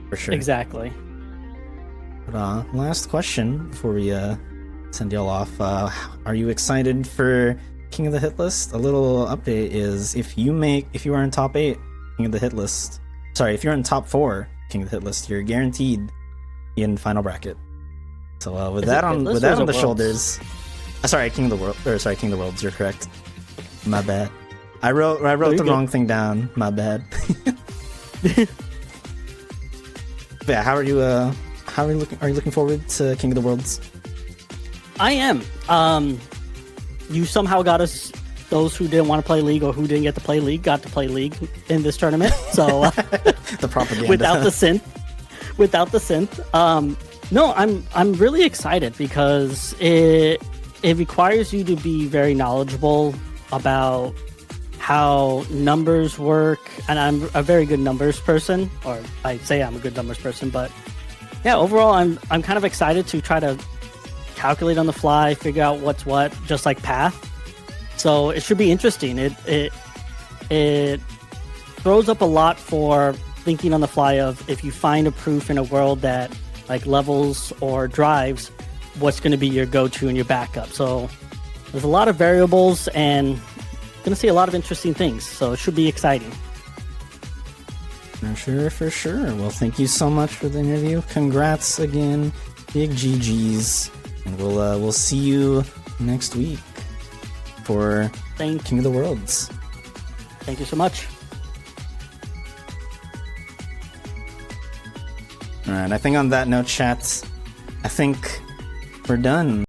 For sure. Exactly. But, last question before we send y'all off. Are you excited for King of the Hit List? A little update is if you are in top 8 King of the Hit List, if you're in top 4 King of the Hit List, you're guaranteed in final bracket. So with that on the shoulders, King of the Worlds. You're correct. My bad. I wrote the wrong thing down. My bad. Yeah, how are you? Are you looking forward to King of the Worlds? I am. You somehow got us. Those who didn't want to play League or who didn't get to play League got to play League in this tournament. So the propaganda without the synth. No, I'm really excited because it requires you to be very knowledgeable about how numbers work, and I'm a very good numbers person, or I say I'm a good numbers person, but yeah, overall I'm kind of excited to try to calculate on the fly, figure out what's what, just like Path. So it should be interesting. It throws up a lot for thinking on the fly of if you find a proof in a world that like levels or drives, what's going to be your go-to and your backup. So there's a lot of variables and going to see a lot of interesting things. So it should be exciting. For sure. Well, thank you so much for the interview. Congrats again, big GGs, and we'll see you next week for King of the Worlds. Thank you so much. All right. I think on that note, chat, I think we're done.